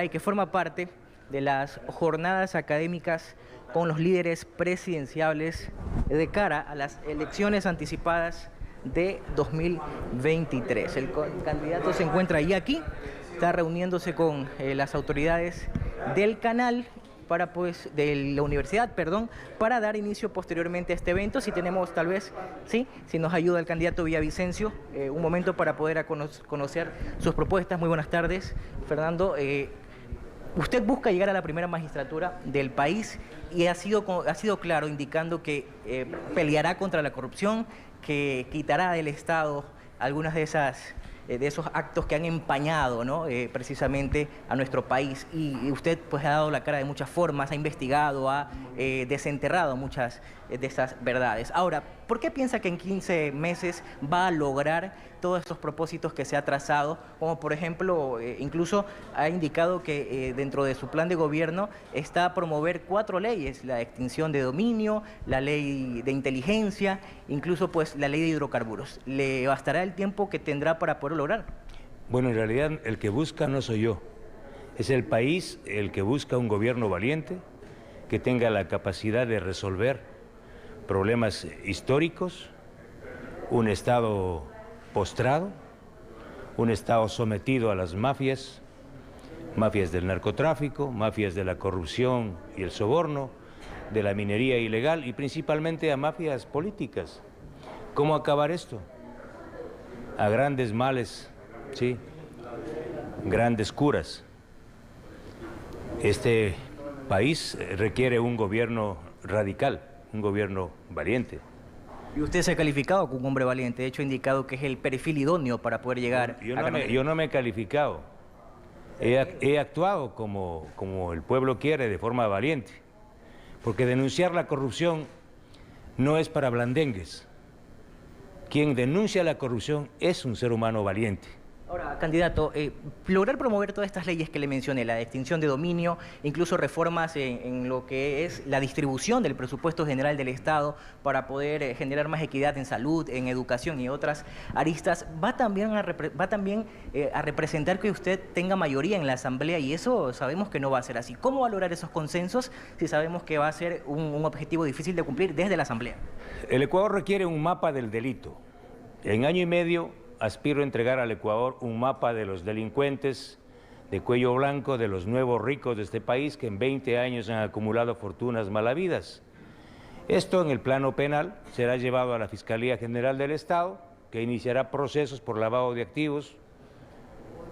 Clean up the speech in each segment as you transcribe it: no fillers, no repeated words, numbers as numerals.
y que forma parte de las jornadas académicas con los líderes presidenciables de cara a las elecciones anticipadas de 2023. El candidato se encuentra ya aquí, está reuniéndose con las autoridades del canal de la universidad, para dar inicio posteriormente a este evento. Si tenemos tal vez, si nos ayuda el candidato Villavicencio, un momento para poder conocer sus propuestas. Muy buenas tardes, Fernando. Usted busca llegar a la primera magistratura del país y ha sido claro indicando que peleará contra la corrupción, que quitará del Estado algunas de esos actos que han empañado, ¿no? Precisamente a nuestro país. Y usted pues ha dado la cara de muchas formas, ha investigado, ha desenterrado muchas de esas verdades. Ahora, ¿por qué piensa que en 15 meses va a lograr todos estos propósitos que se ha trazado? Como por ejemplo, incluso ha indicado que dentro de su plan de gobierno está a promover 4 leyes: la extinción de dominio, la ley de inteligencia, incluso pues la ley de hidrocarburos. ¿Le bastará el tiempo que tendrá para poder lograr? Bueno, en realidad el que busca no soy yo, es el país el que busca un gobierno valiente que tenga la capacidad de resolver problemas históricos, un Estado postrado, un Estado sometido a las mafias del narcotráfico, mafias de la corrupción y el soborno, de la minería ilegal y principalmente a mafias políticas. ¿Cómo acabar esto? A grandes males, sí, grandes curas. Este país requiere un gobierno radical, un gobierno valiente. Y usted se ha calificado como un hombre valiente, de hecho ha indicado que es el perfil idóneo para poder llegar Yo no me he calificado, he actuado como el pueblo quiere, de forma valiente, porque denunciar la corrupción no es para blandengues. Quien denuncia la corrupción es un ser humano valiente. Ahora, candidato, lograr promover todas estas leyes que le mencioné, la extinción de dominio, incluso reformas en lo que es la distribución del presupuesto general del Estado para poder generar más equidad en salud, en educación y otras aristas, va también a representar que usted tenga mayoría en la Asamblea, y eso sabemos que no va a ser así. ¿Cómo va a lograr esos consensos si sabemos que va a ser un objetivo difícil de cumplir desde la Asamblea? El Ecuador requiere un mapa del delito. En año y medio aspiro a entregar al Ecuador un mapa de los delincuentes de cuello blanco, de los nuevos ricos de este país que en 20 años han acumulado fortunas mal habidas. Esto en el plano penal será llevado a la Fiscalía General del Estado, que iniciará procesos por lavado de activos,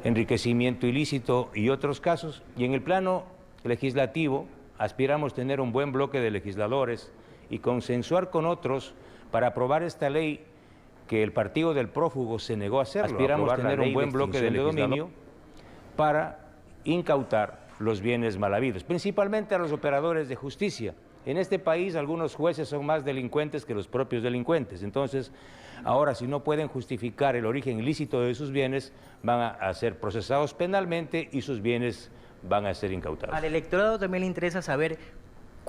enriquecimiento ilícito y otros casos. Y en el plano legislativo aspiramos a tener un buen bloque de legisladores y consensuar con otros para aprobar esta ley que el partido del prófugo se negó a hacerlo. Aspiramos a tener un buen bloque de dominio para incautar los bienes mal habidos, principalmente a los operadores de justicia. En este país algunos jueces son más delincuentes que los propios delincuentes. Entonces, ahora si no pueden justificar el origen ilícito de sus bienes, van a ser procesados penalmente y sus bienes van a ser incautados. Al electorado también le interesa saber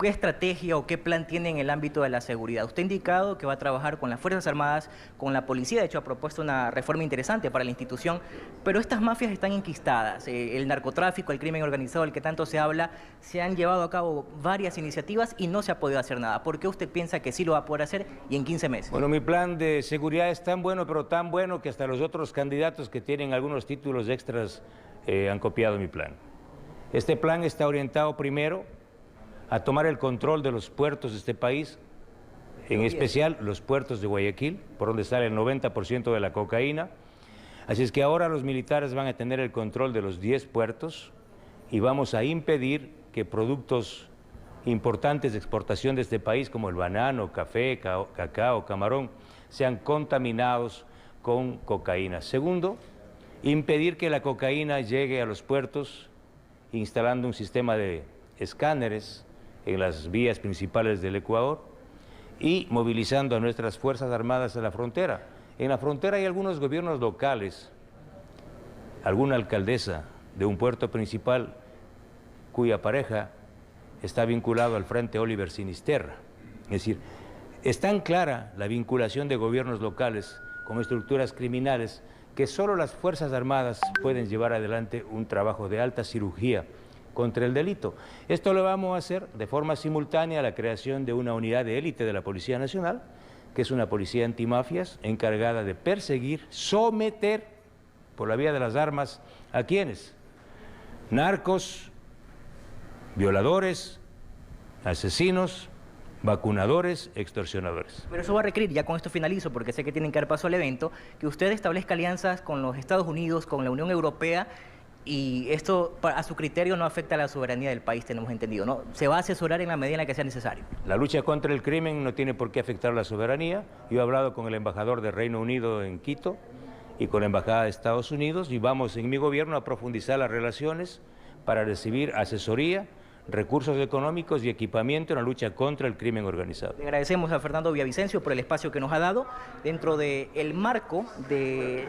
¿qué estrategia o qué plan tiene en el ámbito de la seguridad? Usted ha indicado que va a trabajar con las Fuerzas Armadas, con la policía, de hecho ha propuesto una reforma interesante para la institución, pero estas mafias están enquistadas. El narcotráfico, el crimen organizado, del que tanto se habla, se han llevado a cabo varias iniciativas y no se ha podido hacer nada. ¿Por qué usted piensa que sí lo va a poder hacer y en 15 meses? Bueno, mi plan de seguridad es tan bueno, pero tan bueno que hasta los otros candidatos que tienen algunos títulos extras han copiado mi plan. Este plan está orientado primero a tomar el control de los puertos de este país, en especial los puertos de Guayaquil, por donde sale el 90% de la cocaína. Así es que ahora los militares van a tener el control de los 10 puertos y vamos a impedir que productos importantes de exportación de este país, como el banano, café, cacao, camarón, sean contaminados con cocaína. Segundo, impedir que la cocaína llegue a los puertos, instalando un sistema de escáneres en las vías principales del Ecuador y movilizando a nuestras Fuerzas Armadas a la frontera. En la frontera hay algunos gobiernos locales, alguna alcaldesa de un puerto principal cuya pareja está vinculado al Frente Oliver Sinisterra. Es decir, es tan clara la vinculación de gobiernos locales con estructuras criminales que solo las Fuerzas Armadas pueden llevar adelante un trabajo de alta cirugía contra el delito. Esto lo vamos a hacer de forma simultánea a la creación de una unidad de élite de la Policía Nacional, que es una policía antimafias encargada de perseguir, someter por la vía de las armas a quienes, narcos, violadores, asesinos, vacunadores, extorsionadores. Pero eso va a requerir, ya con esto finalizo, porque sé que tienen que dar paso al evento, que usted establezca alianzas con los Estados Unidos, con la Unión Europea, y esto a su criterio no afecta a la soberanía del país, tenemos entendido, ¿no? Se va a asesorar en la medida en la que sea necesario. La lucha contra el crimen no tiene por qué afectar a la soberanía. Yo he hablado con el embajador del Reino Unido en Quito y con la Embajada de Estados Unidos, y vamos en mi gobierno a profundizar las relaciones para recibir asesoría, recursos económicos y equipamiento en la lucha contra el crimen organizado. Le agradecemos a Fernando Villavicencio por el espacio que nos ha dado dentro del marco del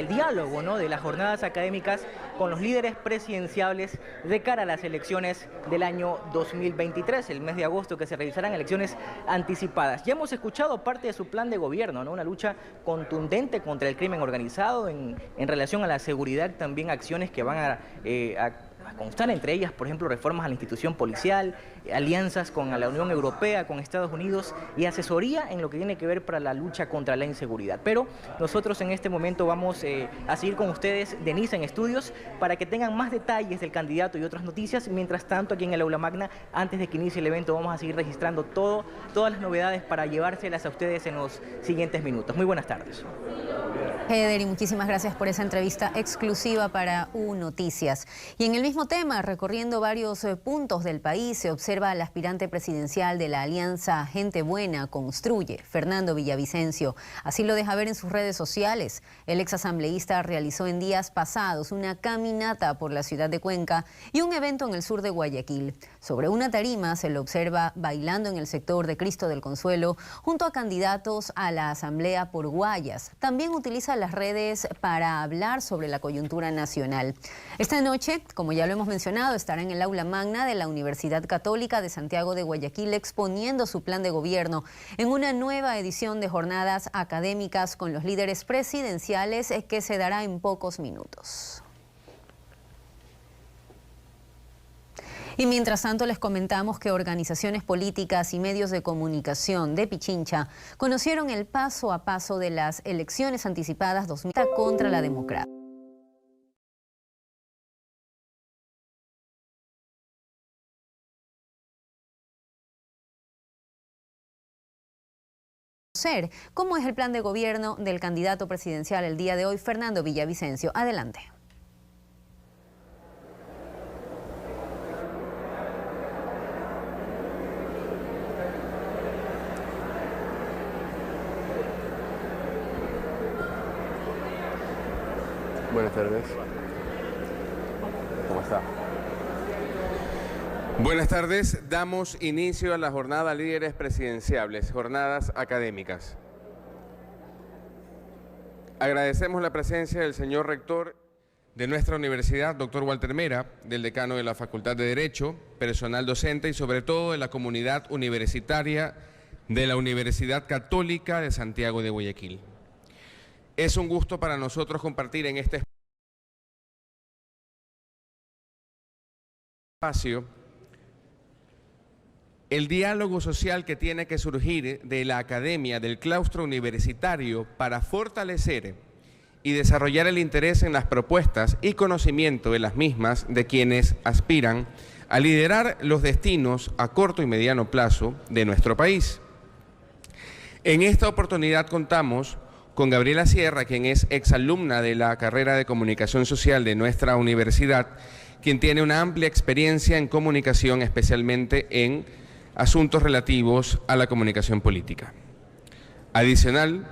diálogo, ¿no?, de las jornadas académicas con los líderes presidenciables de cara a las elecciones del año 2023, el mes de agosto, que se realizarán elecciones anticipadas. Ya hemos escuchado parte de su plan de gobierno, ¿no?, una lucha contundente contra el crimen organizado en relación a la seguridad, también acciones que van a constar, entre ellas, por ejemplo, reformas a la institución policial, alianzas con la Unión Europea, con Estados Unidos y asesoría en lo que tiene que ver para la lucha contra la inseguridad. Pero nosotros en este momento vamos a seguir con ustedes, Denise, en estudios, para que tengan más detalles del candidato y otras noticias. Mientras tanto, aquí en el Aula Magna, antes de que inicie el evento, vamos a seguir registrando todas las novedades para llevárselas a ustedes en los siguientes minutos. Muy buenas tardes. Eder, y muchísimas gracias por esa entrevista exclusiva para U Noticias. Y en el mismo tema, recorriendo varios puntos del país, se observa al aspirante presidencial de la Alianza Gente Buena Construye, Fernando Villavicencio. Así lo deja ver en sus redes sociales. El exasambleísta realizó en días pasados una caminata por la ciudad de Cuenca y un evento en el sur de Guayaquil. Sobre una tarima se lo observa bailando en el sector de Cristo del Consuelo junto a candidatos a la Asamblea por Guayas. También utiliza las redes para hablar sobre la coyuntura nacional. Esta noche, como ya lo hemos mencionado, estará en el Aula Magna de la Universidad Católica de Santiago de Guayaquil exponiendo su plan de gobierno en una nueva edición de jornadas académicas con los líderes presidenciales que se dará en pocos minutos. Y mientras tanto les comentamos que organizaciones políticas y medios de comunicación de Pichincha conocieron el paso a paso de las elecciones anticipadas 2020 contra la democracia. ¿Cómo es el plan de gobierno del candidato presidencial el día de hoy, Fernando Villavicencio? Adelante. Buenas tardes. ¿Cómo está? Buenas tardes. Damos inicio a la jornada Líderes Presidenciables, jornadas académicas. Agradecemos la presencia del señor rector de nuestra universidad, doctor Walter Mera, del decano de la Facultad de Derecho, personal docente y sobre todo de la comunidad universitaria de la Universidad Católica de Santiago de Guayaquil. Es un gusto para nosotros compartir en este espacio el diálogo social que tiene que surgir de la academia, del claustro universitario, para fortalecer y desarrollar el interés en las propuestas y conocimiento de las mismas de quienes aspiran a liderar los destinos a corto y mediano plazo de nuestro país. En esta oportunidad contamos con Gabriela Sierra, quien es exalumna de la carrera de Comunicación Social de nuestra universidad, quien tiene una amplia experiencia en comunicación, especialmente en asuntos relativos a la comunicación política. Adicional,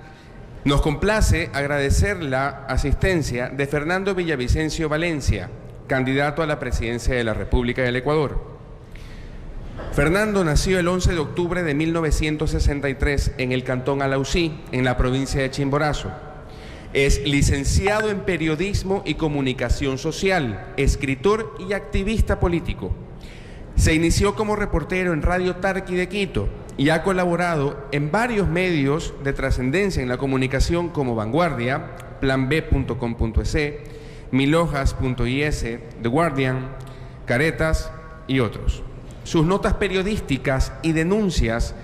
nos complace agradecer la asistencia de Fernando Villavicencio Valencia, candidato a la presidencia de la República del Ecuador. Fernando nació el 11 de octubre de 1963 en el cantón Alausí, en la provincia de Chimborazo. Es licenciado en Periodismo y Comunicación Social, escritor y activista político. Se inició como reportero en Radio Tarqui de Quito y ha colaborado en varios medios de trascendencia en la comunicación como Vanguardia, planb.com.es, milojas.is, The Guardian, Caretas y otros. Sus notas periodísticas y denuncias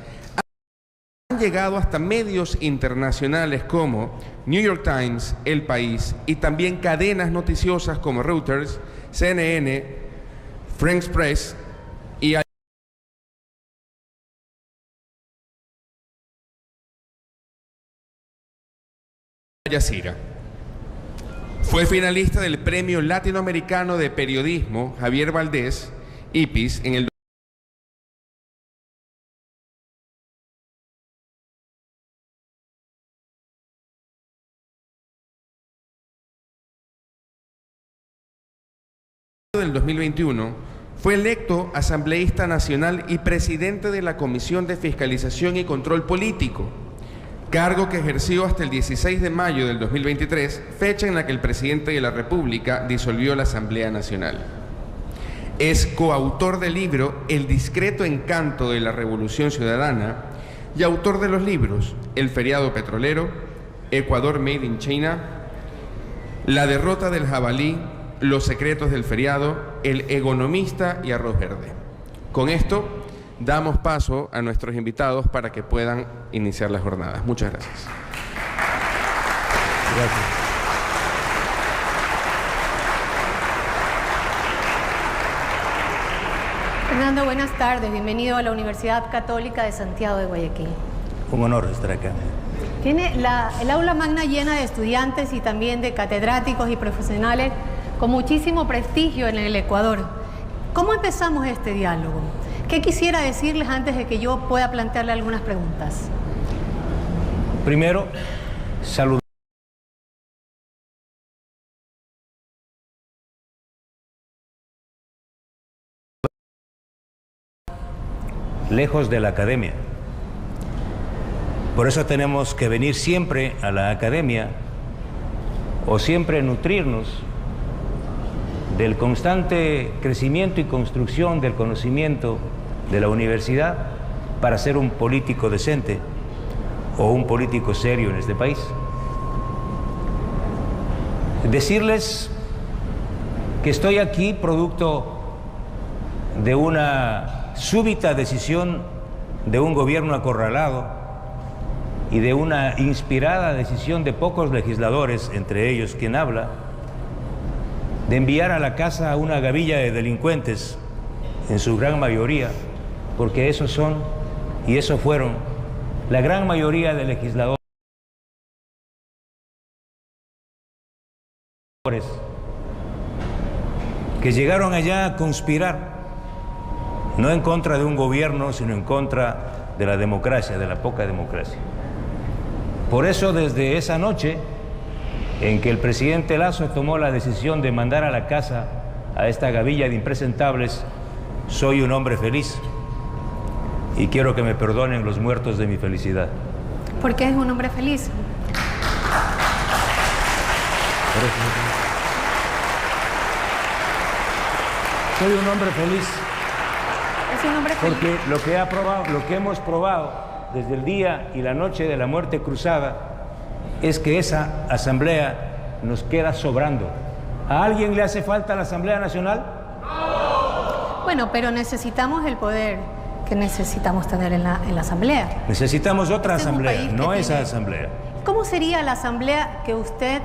han llegado hasta medios internacionales como New York Times, El País y también cadenas noticiosas como Reuters, CNN, French Press y Al Jazeera. Fue finalista del Premio Latinoamericano de Periodismo Javier Valdés, IPIS, en el del 2021, fue electo asambleísta nacional y presidente de la Comisión de Fiscalización y Control Político, cargo que ejerció hasta el 16 de mayo del 2023, fecha en la que el presidente de la República disolvió la Asamblea Nacional. Es coautor del libro El discreto encanto de la Revolución Ciudadana y autor de los libros El feriado petrolero, Ecuador Made in China, La derrota del jabalí, Los secretos del feriado, El economista y Arroz Verde. Con esto damos paso a nuestros invitados para que puedan iniciar las jornadas. Muchas gracias. Gracias. Fernando, buenas tardes. Bienvenido a la Universidad Católica de Santiago de Guayaquil. Un honor estar acá. Tiene el aula magna llena de estudiantes y también de catedráticos y profesionales con muchísimo prestigio en el Ecuador. ¿Cómo empezamos este diálogo? ¿Qué quisiera decirles antes de que yo pueda plantearle algunas preguntas? Primero, saludar. Lejos de la academia. Por eso tenemos que venir siempre a la academia o siempre nutrirnos del constante crecimiento y construcción del conocimiento de la universidad para ser un político decente o un político serio en este país. Decirles que estoy aquí producto de una súbita decisión de un gobierno acorralado y de una inspirada decisión de pocos legisladores, entre ellos quien habla, de enviar a la casa a una gavilla de delincuentes, en su gran mayoría, porque esos son y esos fueron la gran mayoría de legisladores que llegaron allá a conspirar, no en contra de un gobierno, sino en contra de la democracia, de la poca democracia. Por eso, desde esa noche en que el presidente Lasso tomó la decisión de mandar a la casa a esta gavilla de impresentables, soy un hombre feliz y quiero que me perdonen los muertos de mi felicidad. ¿Por qué es un hombre feliz? Soy un hombre feliz. Es un hombre feliz. Porque lo que hemos probado desde el día y la noche de la muerte cruzada es que esa asamblea nos queda sobrando. ¿A alguien le hace falta la Asamblea Nacional? Bueno, pero necesitamos el poder que necesitamos tener en la asamblea. Necesitamos otra asamblea, no esa asamblea. ¿Cómo sería la asamblea que usted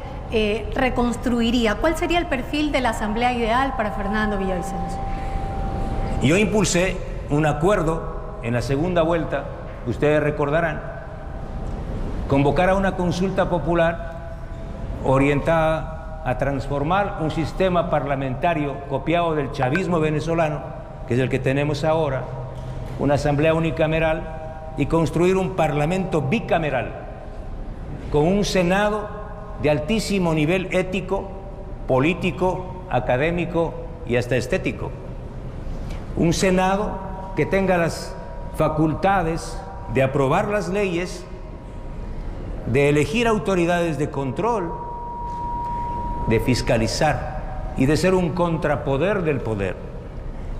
reconstruiría? ¿Cuál sería el perfil de la asamblea ideal para Fernando Villavicencio? Yo impulsé un acuerdo en la segunda vuelta, ustedes recordarán, convocar a una consulta popular orientada a transformar un sistema parlamentario copiado del chavismo venezolano, que es el que tenemos ahora, una asamblea unicameral, y construir un parlamento bicameral con un senado de altísimo nivel ético, político, académico y hasta estético. Un senado que tenga las facultades de aprobar las leyes, de elegir autoridades de control, de fiscalizar y de ser un contrapoder del poder.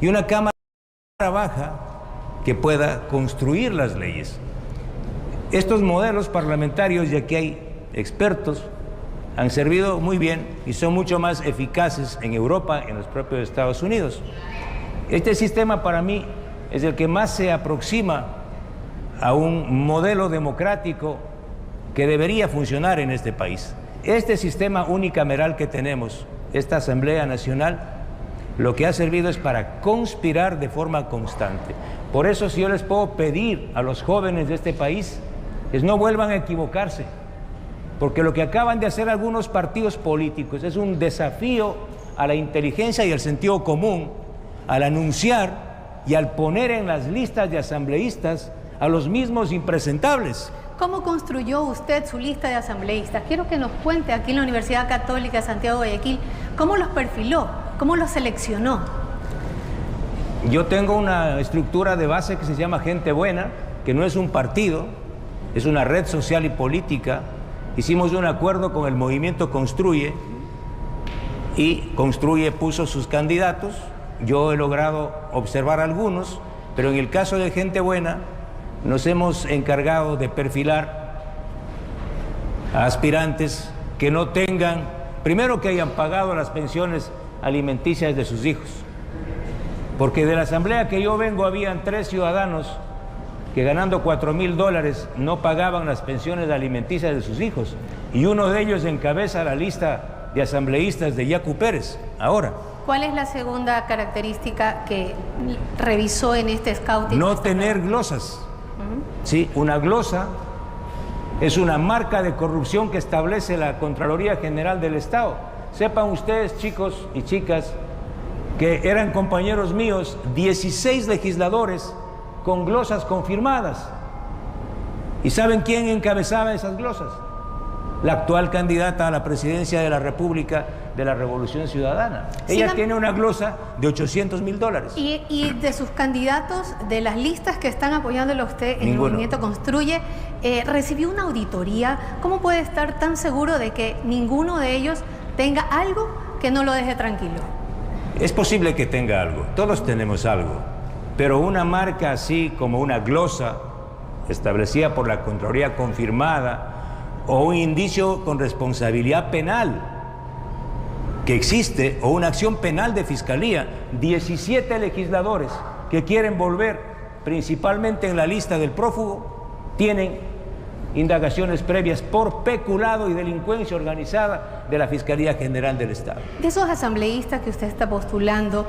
Y una Cámara Baja que pueda construir las leyes. Estos modelos parlamentarios, ya que hay expertos, han servido muy bien y son mucho más eficaces en Europa, en los propios Estados Unidos. Este sistema para mí es el que más se aproxima a un modelo democrático que debería funcionar en este país. Este sistema unicameral que tenemos, esta Asamblea Nacional, lo que ha servido es para conspirar de forma constante. Por eso, si yo les puedo pedir a los jóvenes de este país, es no vuelvan a equivocarse, porque lo que acaban de hacer algunos partidos políticos es un desafío a la inteligencia y al sentido común, al anunciar y al poner en las listas de asambleístas a los mismos impresentables. ¿Cómo construyó usted su lista de asambleístas? Quiero que nos cuente aquí en la Universidad Católica de Santiago de Guayaquil, ¿cómo los perfiló? ¿Cómo los seleccionó? Yo tengo una estructura de base que se llama Gente Buena, que no es un partido, es una red social y política. Hicimos un acuerdo con el movimiento Construye y Construye puso sus candidatos. Yo he logrado observar algunos, pero en el caso de Gente Buena nos hemos encargado de perfilar a aspirantes que no tengan, primero que hayan pagado las pensiones alimenticias de sus hijos, porque de la asamblea que yo vengo habían 3 ciudadanos que ganando $4,000 no pagaban las pensiones alimenticias de sus hijos, y uno de ellos encabeza la lista de asambleístas de Yacu Pérez ahora. ¿Cuál es la segunda característica que revisó en este scouting? No tener glosas. Sí, una glosa es una marca de corrupción que establece la Contraloría General del Estado. Sepan ustedes, chicos y chicas, que eran compañeros míos 16 legisladores con glosas confirmadas. ¿Y saben quién encabezaba esas glosas? La actual candidata a la presidencia de la República de la Revolución Ciudadana. Ella tiene una glosa de $800,000. ¿Y de sus candidatos, de las listas que están apoyándolo a usted en el movimiento Construye, recibió una auditoría? ¿Cómo puede estar tan seguro de que ninguno de ellos tenga algo que no lo deje tranquilo? Es posible que tenga algo, todos tenemos algo, pero una marca así como una glosa establecida por la Contraloría confirmada o un indicio con responsabilidad penal que existe o una acción penal de fiscalía, 17 legisladores que quieren volver principalmente en la lista del prófugo tienen indagaciones previas por peculado y delincuencia organizada de la Fiscalía General del Estado. De esos asambleístas que usted está postulando,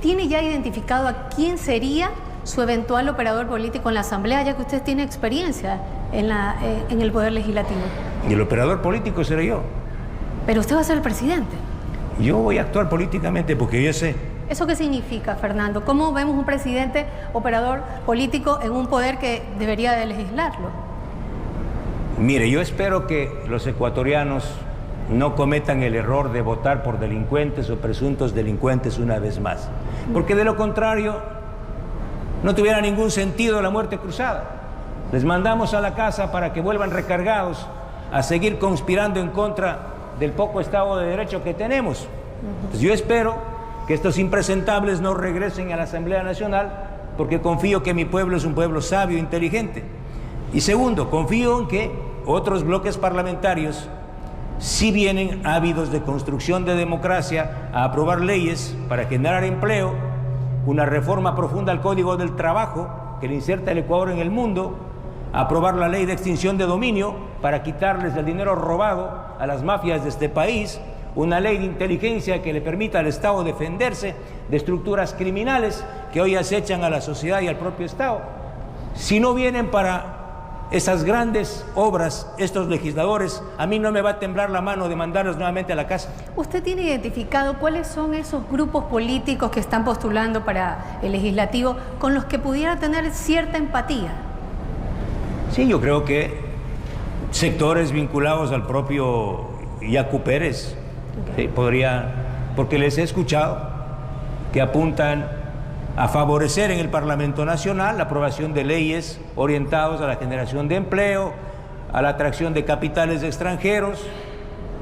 ¿tiene ya identificado a quién sería su eventual operador político en la Asamblea, ya que usted tiene experiencia en el Poder Legislativo? Y el operador político seré yo. Pero usted va a ser el presidente. Yo voy a actuar políticamente porque yo sé. ¿Eso qué significa, Fernando? ¿Cómo vemos un presidente operador político en un poder que debería de legislarlo? Mire, yo espero que los ecuatorianos no cometan el error de votar por delincuentes o presuntos delincuentes una vez más, porque de lo contrario no tuviera ningún sentido la muerte cruzada. Les mandamos a la casa para que vuelvan recargados a seguir conspirando en contra del poco Estado de Derecho que tenemos. Entonces yo espero que estos impresentables no regresen a la Asamblea Nacional, porque confío que mi pueblo es un pueblo sabio e inteligente. Y segundo, confío en que otros bloques parlamentarios sí vienen ávidos de construcción de democracia a aprobar leyes para generar empleo, una reforma profunda al Código del Trabajo que le inserta el Ecuador en el mundo, a aprobar la ley de extinción de dominio para quitarles el dinero robado a las mafias de este país, una ley de inteligencia que le permita al Estado defenderse de estructuras criminales que hoy acechan a la sociedad y al propio Estado. Si no vienen para esas grandes obras, estos legisladores, a mí no me va a temblar la mano de mandarlos nuevamente a la casa. ¿Usted tiene identificado cuáles son esos grupos políticos que están postulando para el legislativo con los que pudiera tener cierta empatía? Sí, yo creo que sectores vinculados al propio Yacu Pérez, sí, porque les he escuchado que apuntan a favorecer en el Parlamento Nacional la aprobación de leyes orientadas a la generación de empleo, a la atracción de capitales extranjeros,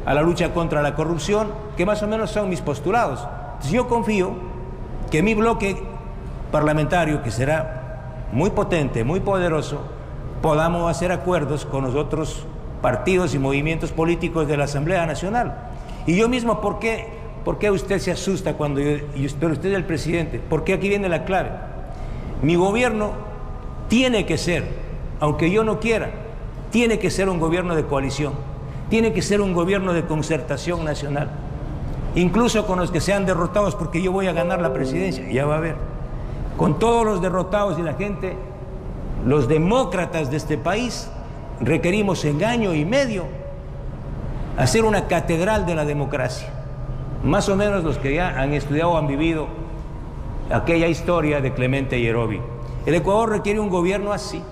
a la lucha contra la corrupción, que más o menos son mis postulados. Entonces yo confío que mi bloque parlamentario, que será muy potente, muy poderoso, podamos hacer acuerdos con los otros partidos y movimientos políticos de la Asamblea Nacional. Y yo mismo, ¿por qué usted se asusta cuando pero usted es el presidente? Porque aquí viene la clave. Mi gobierno tiene que ser, aunque yo no quiera, tiene que ser un gobierno de coalición, tiene que ser un gobierno de concertación nacional, incluso con los que sean derrotados, porque yo voy a ganar la presidencia, ya va a ver. Con todos los derrotados y la gente, los demócratas de este país, requerimos en año y medio hacer una catedral de la democracia. Más o menos los que ya han estudiado o han vivido aquella historia de Clemente Yerovi. El Ecuador requiere un gobierno así,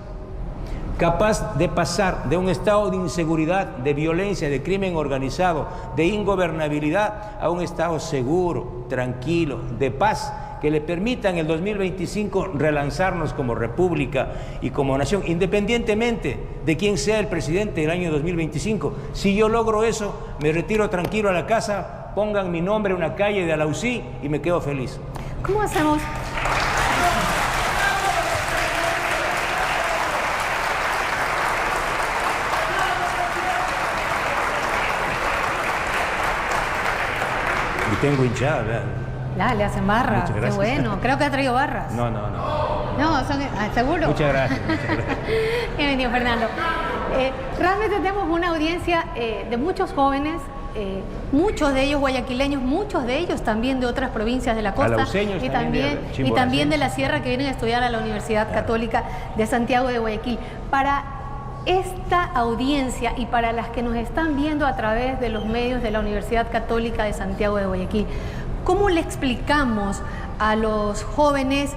capaz de pasar de un estado de inseguridad, de violencia, de crimen organizado, de ingobernabilidad, a un estado seguro, tranquilo, de paz, que le permita en el 2025 relanzarnos como república y como nación, independientemente de quién sea el presidente del año 2025. Si yo logro eso, me retiro tranquilo a la casa, pongan mi nombre en una calle de Alausí y me quedo feliz. ¿Cómo hacemos? Y tengo hinchada, ¿verdad? Ya, le hacen barra. Qué bueno. Creo que ha traído barras. No. No, son, ¿seguro? Muchas gracias. Bienvenido, Fernando. Realmente tenemos una audiencia de muchos jóvenes, muchos de ellos guayaquileños, muchos de ellos también de otras provincias de la costa y también de la sierra, que vienen a estudiar a la Universidad Católica de Santiago de Guayaquil. Para esta audiencia y para las que nos están viendo a través de los medios de la Universidad Católica de Santiago de Guayaquil, ¿cómo le explicamos a los jóvenes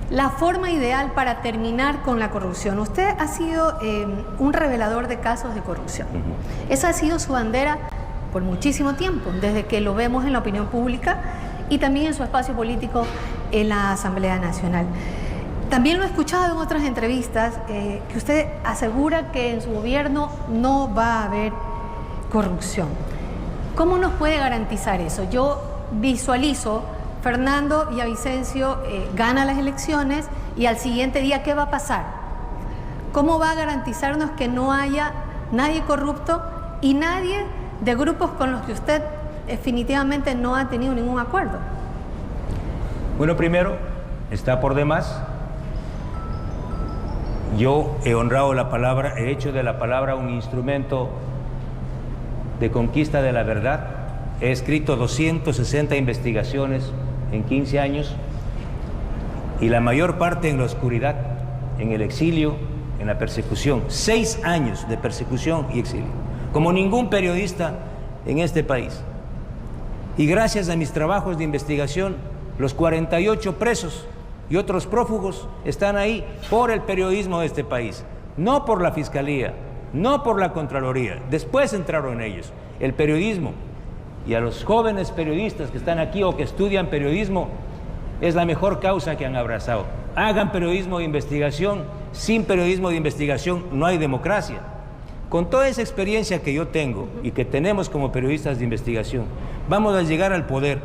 la forma ideal para terminar con la corrupción? Usted ha sido un revelador de casos de corrupción. Esa ha sido su bandera por muchísimo tiempo, desde que lo vemos en la opinión pública y también en su espacio político en la Asamblea Nacional. También lo he escuchado en otras entrevistas que usted asegura que en su gobierno no va a haber corrupción. ¿Cómo nos puede garantizar eso? Yo visualizo Fernando Villavicencio gana las elecciones y al siguiente día, ¿qué va a pasar? ¿Cómo va a garantizarnos que no haya nadie corrupto y nadie de grupos con los que usted definitivamente no ha tenido ningún acuerdo? Bueno, primero, está por demás. Yo he honrado la palabra, he hecho de la palabra un instrumento de conquista de la verdad. He escrito 260 investigaciones en 15 años y la mayor parte en la oscuridad, en el exilio, en la persecución. 6 años de persecución y exilio, como ningún periodista en este país. Y gracias a mis trabajos de investigación, los 48 presos y otros prófugos están ahí por el periodismo de este país, no por la Fiscalía, no por la Contraloría. Después entraron ellos. El periodismo, y a los jóvenes periodistas que están aquí o que estudian periodismo, es la mejor causa que han abrazado. Hagan periodismo de investigación. Sin periodismo de investigación no hay democracia. Con toda esa experiencia que yo tengo y que tenemos como periodistas de investigación, vamos a llegar al poder.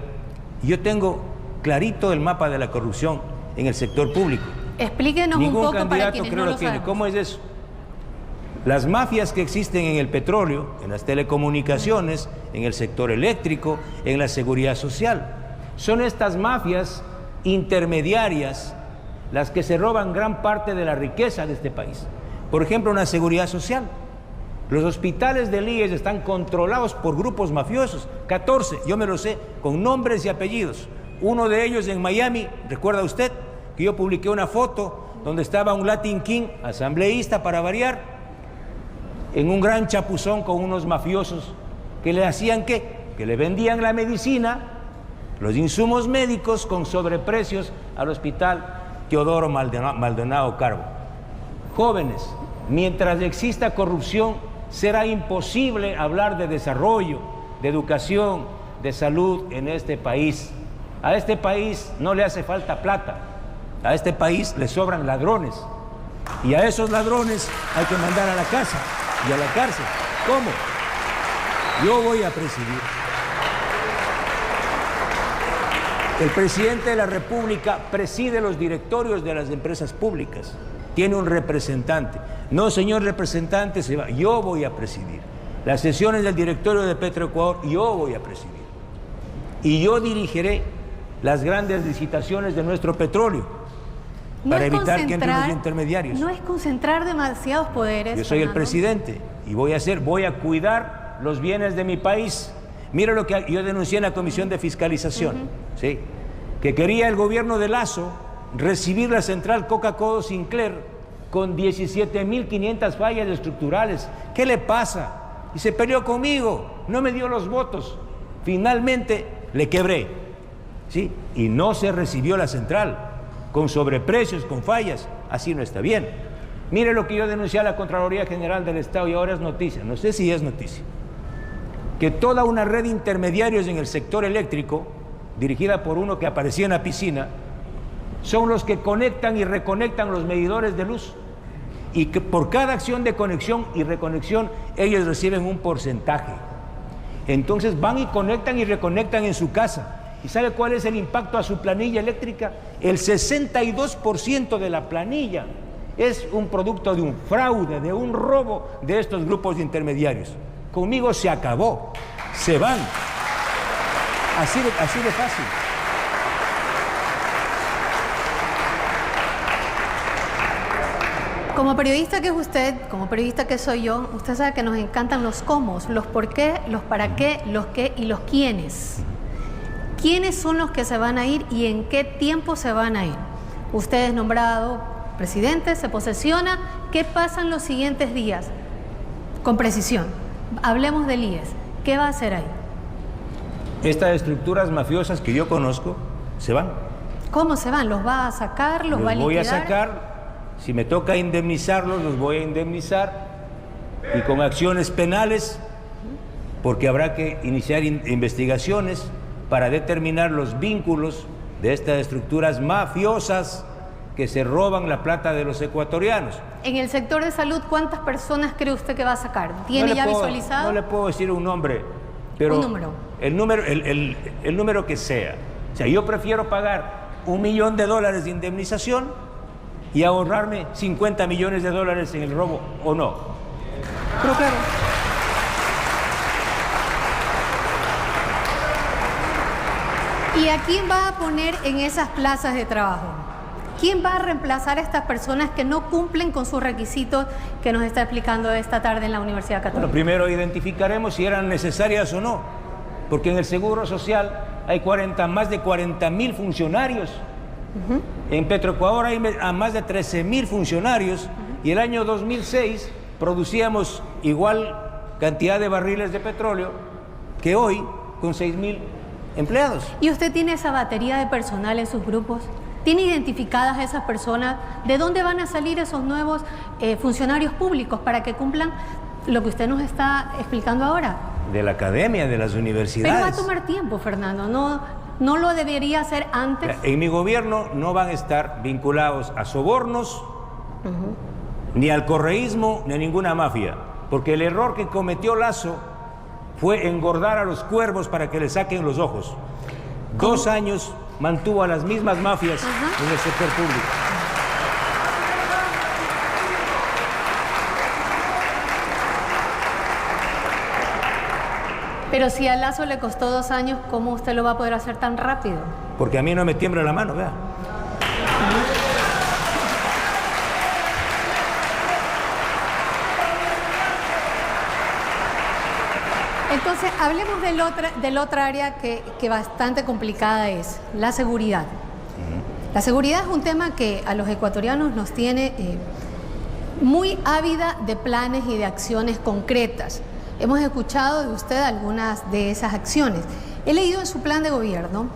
Yo tengo clarito el mapa de la corrupción en el sector público. Explíquenos un poco para quienes no lo saben. ¿Cómo es eso? Las mafias que existen en el petróleo, en las telecomunicaciones, en el sector eléctrico, en la seguridad social, son estas mafias intermediarias las que se roban gran parte de la riqueza de este país. Por ejemplo, en la seguridad social. Los hospitales del IES están controlados por grupos mafiosos, 14, yo me lo sé, con nombres y apellidos. Uno de ellos en Miami, ¿recuerda usted? Que yo publiqué una foto donde estaba un Latin King, asambleísta para variar, en un gran chapuzón con unos mafiosos que le hacían ¿qué? Que le vendían la medicina, los insumos médicos con sobreprecios al hospital Teodoro Maldonado Carbo. Jóvenes, mientras exista corrupción, será imposible hablar de desarrollo, de educación, de salud en este país. A este país no le hace falta plata, a este país le sobran ladrones. Y a esos ladrones hay que mandar a la casa y a la cárcel. ¿Cómo? Yo voy a presidir. El presidente de la República preside los directorios de las empresas públicas. tiene un representante. No, señor representante, se va. Yo voy a presidir. Las sesiones del directorio de Petroecuador, yo voy a presidir. Y yo dirigiré las grandes licitaciones de nuestro petróleo para evitar que entren los intermediarios. No es concentrar demasiados poderes. Yo soy el presidente y voy a cuidar los bienes de mi país. Mira lo que yo denuncié en la Comisión de Fiscalización, ¿sí? Que quería el gobierno de Lasso recibir la central Coca-Cola Sinclair con 17.500 fallas estructurales. ¿Qué le pasa? Y se peleó conmigo, no me dio los votos. Finalmente le quebré, ¿sí? Y no se recibió la central, con sobreprecios, con fallas. Así no está bien. Mire lo que yo denuncié a la Contraloría General del Estado y ahora es noticia, no sé si es noticia, que toda una red de intermediarios en el sector eléctrico, dirigida por uno que aparecía en la piscina, son los que conectan y reconectan los medidores de luz, y que por cada acción de conexión y reconexión ellos reciben un porcentaje. Entonces van y conectan y reconectan en su casa. ¿Y sabe cuál es el impacto a su planilla eléctrica? El 62% de la planilla es un producto de un fraude, de un robo de estos grupos de intermediarios. Conmigo se acabó, se van. Así de fácil. Como periodista que es usted, como periodista que soy yo, usted sabe que nos encantan los cómo, los por qué, los para qué, los qué y los quiénes. ¿Quiénes son los que se van a ir y en qué tiempo se van a ir? Usted es nombrado presidente, se posesiona. ¿Qué pasa en los siguientes días? Con precisión. Hablemos del IES. ¿Qué va a hacer ahí? Estas estructuras mafiosas que yo conozco se van. ¿Cómo se van? ¿Los va a sacar? ¿Los va a liquidar? Los voy a sacar. Si me toca indemnizarlos, los voy a indemnizar, y con acciones penales, porque habrá que iniciar investigaciones para determinar los vínculos de estas estructuras mafiosas que se roban la plata de los ecuatorianos. En el sector de salud, ¿cuántas personas cree usted que va a sacar? ¿Tiene ya visualizado? No le puedo decir un nombre, pero ¿un número? El número que sea. O sea, yo prefiero pagar $1 millón de indemnización y ahorrarme $50 millones en el robo, ¿o no? Pero claro. ¿Y a quién va a poner en esas plazas de trabajo? ¿Quién va a reemplazar a estas personas que no cumplen con sus requisitos que nos está explicando esta tarde en la Universidad Católica? Bueno, primero identificaremos si eran necesarias o no, porque en el Seguro Social hay más de 40.000 funcionarios. En Petroecuador hay más de 13.000 funcionarios y el año 2006 producíamos igual cantidad de barriles de petróleo que hoy con 6.000 empleados. ¿Y usted tiene esa batería de personal en sus grupos? ¿Tiene identificadas esas personas? ¿De dónde van a salir esos nuevos funcionarios públicos para que cumplan lo que usted nos está explicando ahora? De la academia, de las universidades. Pero va a tomar tiempo, Fernando. ¿No lo debería hacer antes? En mi gobierno no van a estar vinculados a sobornos, ni al correísmo, ni a ninguna mafia, porque el error que cometió Lasso fue engordar a los cuervos para que le saquen los ojos. ¿Cómo? 2 años mantuvo a las mismas mafias en el sector público. Pero si a Lasso le costó 2 años, ¿cómo usted lo va a poder hacer tan rápido? Porque a mí no me tiembla la mano, vea. Entonces, hablemos del otra área que bastante complicada es la seguridad. La seguridad es un tema que a los ecuatorianos nos tiene muy ávida de planes y de acciones concretas. Hemos escuchado de usted algunas de esas acciones. He leído en su plan de gobierno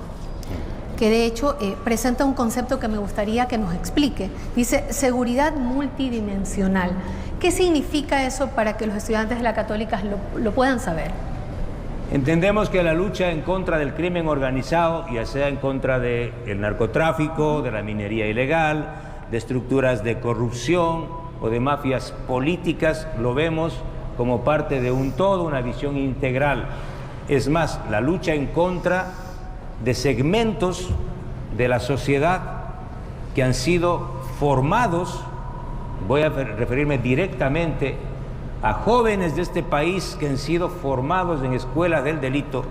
que de hecho presenta un concepto que me gustaría que nos explique. Dice seguridad multidimensional. ¿Qué significa eso para que los estudiantes de la Católica lo puedan saber? Entendemos que la lucha en contra del crimen organizado, ya sea en contra del narcotráfico, de la minería ilegal, de estructuras de corrupción o de mafias políticas, lo vemos como parte de un todo, una visión integral. Es más, la lucha en contra de segmentos de la sociedad que han sido formados voy a referirme directamente a jóvenes de este país que han sido formados en escuelas del delito,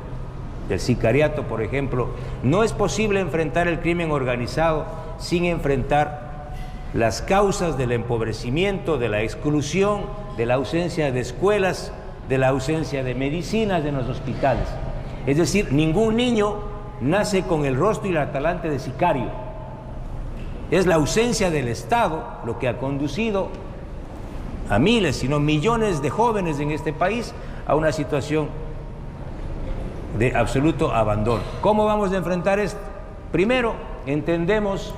del sicariato, por ejemplo. No es posible enfrentar el crimen organizado sin enfrentar las causas del empobrecimiento, de la exclusión, de la ausencia de escuelas, de la ausencia de medicinas en los hospitales. Es decir, ningún niño nace con el rostro y el talante de sicario. Es la ausencia del Estado lo que ha conducido a miles, sino millones de jóvenes en este país a una situación de absoluto abandono. ¿Cómo vamos a enfrentar esto? Primero, entendemos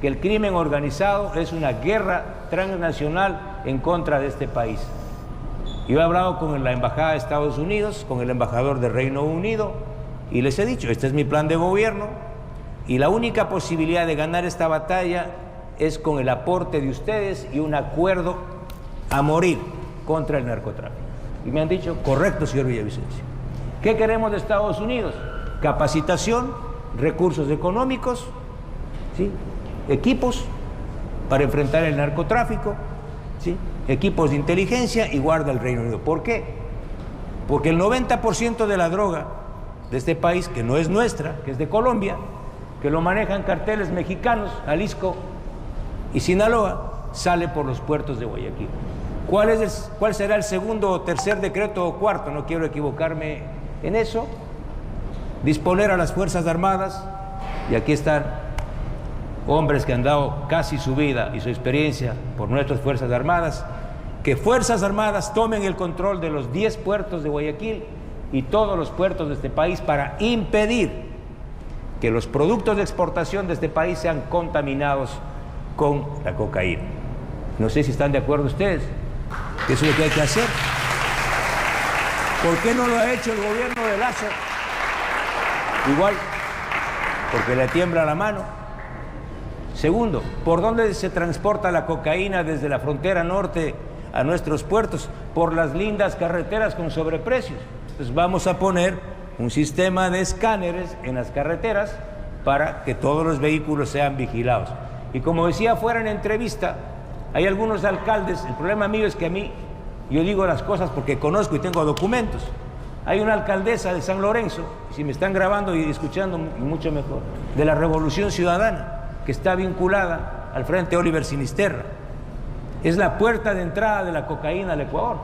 que el crimen organizado es una guerra transnacional en contra de este país. Yo he hablado con la Embajada de Estados Unidos, con el embajador de Reino Unido, y les he dicho, este es mi plan de gobierno, y la única posibilidad de ganar esta batalla es con el aporte de ustedes y un acuerdo a morir contra el narcotráfico. Y me han dicho, correcto, señor Villavicencio. ¿Qué queremos de Estados Unidos? Capacitación, recursos económicos, ¿sí? Equipos para enfrentar el narcotráfico, ¿sí? Equipos de inteligencia y guarda el Reino Unido. ¿Por qué? Porque el 90% de la droga de este país, que no es nuestra, que es de Colombia, que lo manejan carteles mexicanos, Jalisco y Sinaloa, sale por los puertos de Guayaquil. ¿Cuál será el segundo o tercer decreto o cuarto? No quiero equivocarme en eso. Disponer a las Fuerzas Armadas, y aquí están hombres que han dado casi su vida y su experiencia por nuestras Fuerzas Armadas, que Fuerzas Armadas tomen el control de los 10 puertos de Guayaquil y todos los puertos de este país para impedir que los productos de exportación de este país sean contaminados con la cocaína. No sé si están de acuerdo ustedes, que eso es lo que hay que hacer. ¿Por qué no lo ha hecho el gobierno de Lazo? Igual, porque le tiembla la mano. Segundo, ¿por dónde se transporta la cocaína desde la frontera norte a nuestros puertos? Por las lindas carreteras con sobreprecios. Entonces vamos a poner un sistema de escáneres en las carreteras para que todos los vehículos sean vigilados. Y como decía afuera en entrevista, hay algunos alcaldes, el problema mío es que a mí, yo digo las cosas porque conozco y tengo documentos. Hay una alcaldesa de San Lorenzo, si me están grabando y escuchando mucho mejor, de la Revolución Ciudadana, que está vinculada al Frente Oliver Sinisterra. Es la puerta de entrada de la cocaína al Ecuador.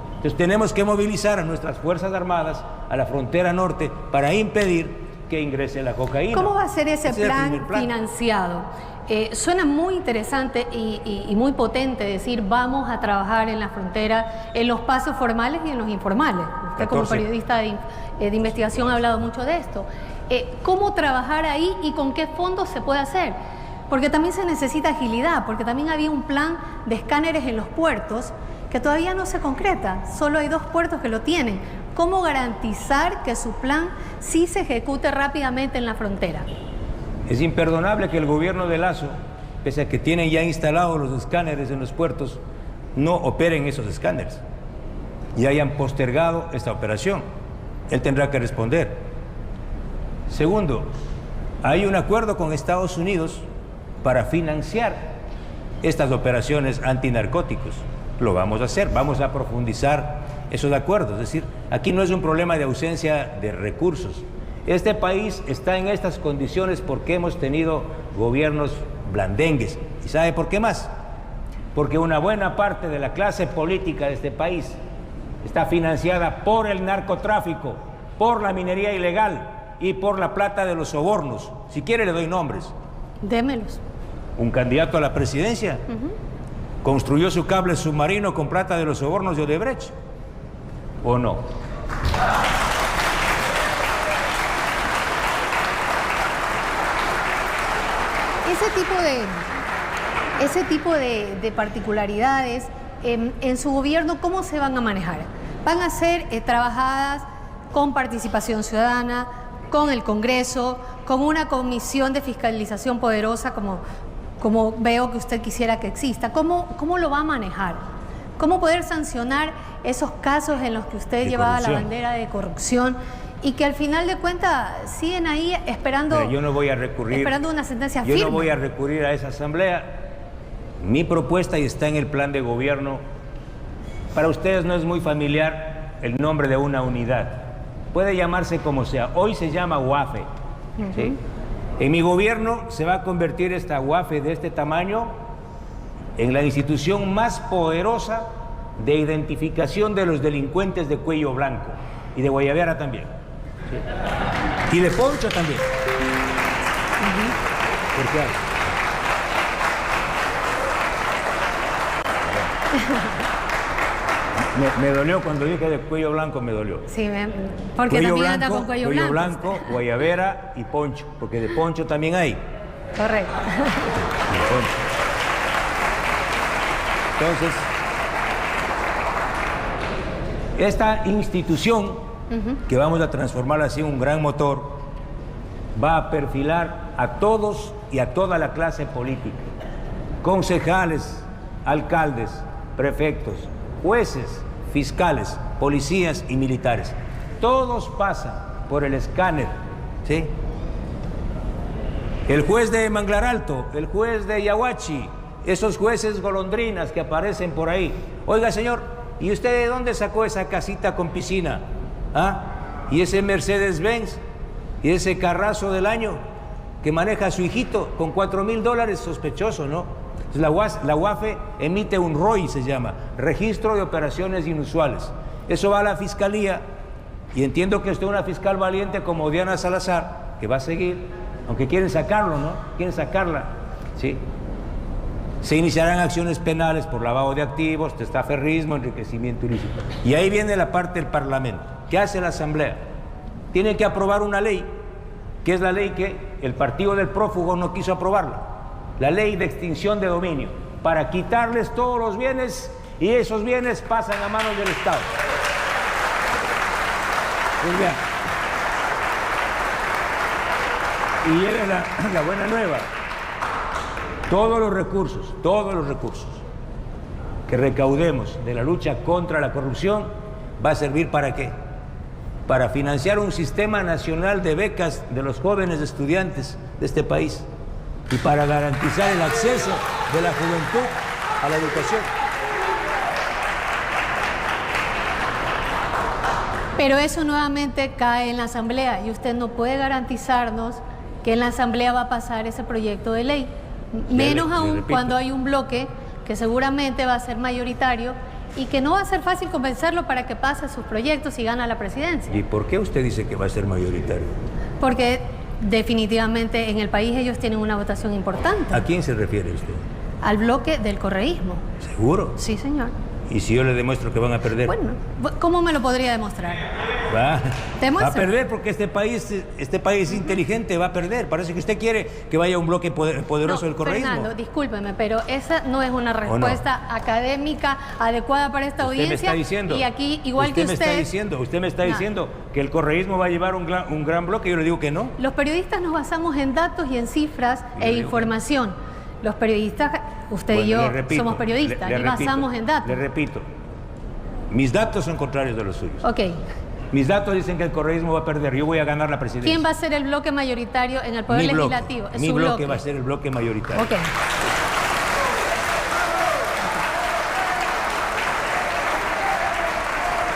Entonces tenemos que movilizar a nuestras Fuerzas Armadas a la frontera norte para impedir que ingrese la cocaína. ¿Cómo va a ser ese plan financiado? Suena muy interesante y muy potente decir vamos a trabajar en la frontera, en los pasos formales y en los informales. Usted como periodista de investigación ha hablado mucho de esto. ¿Cómo trabajar ahí y con qué fondos se puede hacer? Porque también se necesita agilidad, porque también había un plan de escáneres en los puertos que todavía no se concreta, solo hay 2 puertos que lo tienen. ¿Cómo garantizar que su plan sí se ejecute rápidamente en la frontera? Es imperdonable que el gobierno de Lazo, pese a que tienen ya instalados los escáneres en los puertos, no operen esos escáneres y hayan postergado esta operación. Él tendrá que responder. Segundo, hay un acuerdo con Estados Unidos para financiar estas operaciones antinarcóticos. Lo vamos a hacer, vamos a profundizar esos acuerdos. Es decir, aquí no es un problema de ausencia de recursos. Este país está en estas condiciones porque hemos tenido gobiernos blandengues. ¿Y sabe por qué más? Porque una buena parte de la clase política de este país está financiada por el narcotráfico, por la minería ilegal y por la plata de los sobornos. Si quiere le doy nombres. Démelos. Un candidato a la presidencia construyó su cable submarino con plata de los sobornos de Odebrecht, ¿o no? Ese tipo de particularidades en su gobierno, ¿cómo se van a manejar? ¿Van a ser trabajadas con participación ciudadana, con el Congreso, con una comisión de fiscalización poderosa como veo que usted quisiera que exista? ¿Cómo lo va a manejar? ¿Cómo poder sancionar esos casos en los que usted llevaba la bandera de corrupción y que al final de cuentas siguen ahí esperando? Pero yo no voy a recurrir, esperando una sentencia firme. Yo no voy a recurrir a esa asamblea Mi propuesta, y está en el plan de gobierno, para ustedes no es muy familiar el nombre de una unidad. Puede llamarse como sea. Hoy se llama UAFE. ¿Sí? En mi gobierno se va a convertir esta UAFE de este tamaño en la institución más poderosa de identificación de los delincuentes de cuello blanco y de Guayabera también. ¿Sí? Y de Poncho también. ¿Por qué? Me dolió cuando dije de cuello blanco, me dolió. Sí, porque cuello también blanco, anda con cuello blanco, Guayabera y Poncho, porque de Poncho también hay. Correcto. Entonces, esta institución, que vamos a transformar así en un gran motor, va a perfilar a todos y a toda la clase política, concejales, alcaldes, prefectos, jueces, fiscales, policías y militares. Todos pasan por el escáner, ¿sí? El juez de Manglar Alto, el juez de Yaguachi, esos jueces golondrinas que aparecen por ahí. Oiga, señor, ¿y usted de dónde sacó esa casita con piscina? ¿Ah? ¿Y ese Mercedes-Benz? ¿Y ese carrazo del año que maneja su hijito con $4,000? Sospechoso, ¿no? La UAFE emite un ROI, se llama, Registro de Operaciones Inusuales. Eso va a la Fiscalía, y entiendo que usted es una fiscal valiente como Diana Salazar, que va a seguir, aunque quieren sacarlo, ¿no? Quieren sacarla, ¿sí? Se iniciarán acciones penales por lavado de activos, testaferrismo, enriquecimiento ilícito. Y ahí viene la parte del Parlamento. ¿Qué hace la Asamblea? Tiene que aprobar una ley, que es la ley que el partido del prófugo no quiso aprobarla. La ley de extinción de dominio, para quitarles todos los bienes, y esos bienes pasan a manos del Estado. Pues bien. Y era la buena nueva. Todos los recursos que recaudemos de la lucha contra la corrupción va a servir ¿para qué? Para financiar un sistema nacional de becas de los jóvenes estudiantes de este país y para garantizar el acceso de la juventud a la educación. Pero eso nuevamente cae en la Asamblea y usted no puede garantizarnos que en la Asamblea va a pasar ese proyecto de ley. Menos aún cuando hay un bloque que seguramente va a ser mayoritario y que no va a ser fácil convencerlo para que pase sus proyectos y gana la presidencia. ¿Y por qué usted dice que va a ser mayoritario? Porque definitivamente en el país ellos tienen una votación importante. ¿A quién se refiere usted? Al bloque del correísmo. ¿Seguro? Sí, señor. ¿Y si yo le demuestro que van a perder? Bueno, ¿cómo me lo podría demostrar? Va a perder porque este país inteligente va a perder. Parece que usted quiere que vaya un bloque poderoso del correísmo. Fernando, discúlpeme, pero esa no es una respuesta académica adecuada para esta audiencia. Usted me está diciendo, y aquí, igual que usted me está diciendo que el correísmo va a llevar un gran bloque. Yo le digo que no. Los periodistas nos basamos en datos y en cifras e información. Los periodistas, usted y yo somos periodistas y basamos en datos. Le repito, mis datos son contrarios de los suyos. Ok. Mis datos dicen que el correísmo va a perder. Yo voy a ganar la presidencia. ¿Quién va a ser el bloque mayoritario en el Poder Legislativo? Mi bloque va a ser el bloque mayoritario. Ok.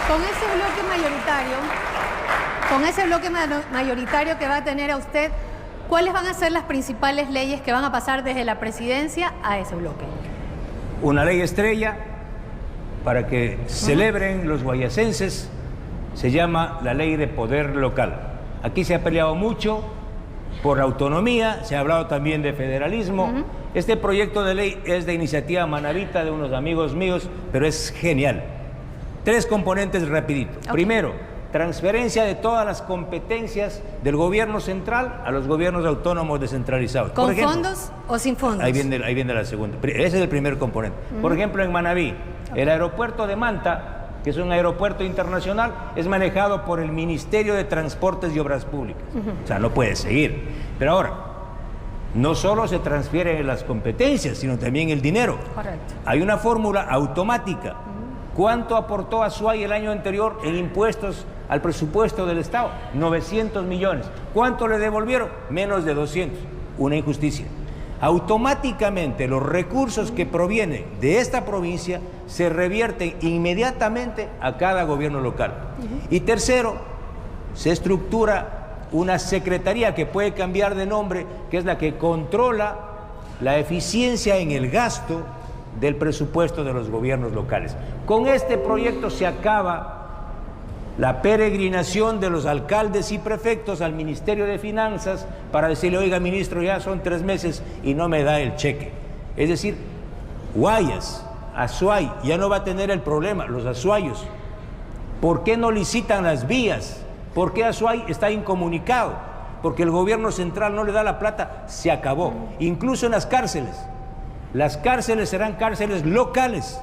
Con ese bloque mayoritario que va a tener a usted, ¿cuáles van a ser las principales leyes que van a pasar desde la presidencia a ese bloque? Una ley estrella para que celebren los guayacenses, se llama la ley de poder local. Aquí se ha peleado mucho por autonomía, se ha hablado también de federalismo. Este proyecto de ley es de iniciativa manavita de unos amigos míos, pero es genial. 3 componentes rapidito. Primero, transferencia de todas las competencias del gobierno central a los gobiernos autónomos descentralizados. ¿Con fondos o sin fondos? Ahí viene la segunda. Ese es el primer componente. Por ejemplo, en Manabí, el aeropuerto de Manta, que es un aeropuerto internacional, es manejado por el Ministerio de Transportes y Obras Públicas. O sea, no puede seguir. Pero ahora, no solo se transfieren las competencias, sino también el dinero. Correcto. Hay una fórmula automática. ¿Cuánto aportó Azuay el año anterior en impuestos al presupuesto del Estado? 900 millones. ¿Cuánto le devolvieron? Menos de 200. Una injusticia. automáticamente los recursos que provienen de esta provincia se revierten inmediatamente a cada gobierno local. Y tercero, se estructura una secretaría que puede cambiar de nombre, que es la que controla la eficiencia en el gasto del presupuesto de los gobiernos locales. Con este proyecto se acaba la peregrinación de los alcaldes y prefectos al Ministerio de Finanzas para decirle, oiga, ministro, ya son 3 meses y no me da el cheque. Es decir, Guayas, Azuay, ya no va a tener el problema, los azuayos. ¿Por qué no licitan las vías? ¿Por qué Azuay está incomunicado? Porque el gobierno central no le da la plata, se acabó. Incluso en las cárceles serán cárceles locales.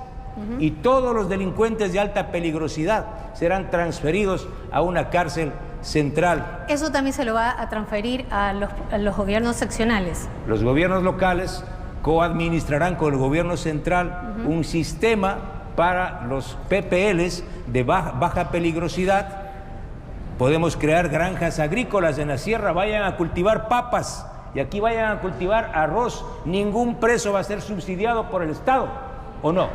Y todos los delincuentes de alta peligrosidad serán transferidos a una cárcel central. ¿Eso también se lo va a transferir a los gobiernos seccionales? Los gobiernos locales coadministrarán con el gobierno central un sistema para los PPLs de baja peligrosidad. Podemos crear granjas agrícolas en la sierra, vayan a cultivar papas y aquí vayan a cultivar arroz. Ningún preso va a ser subsidiado por el Estado, ¿o no?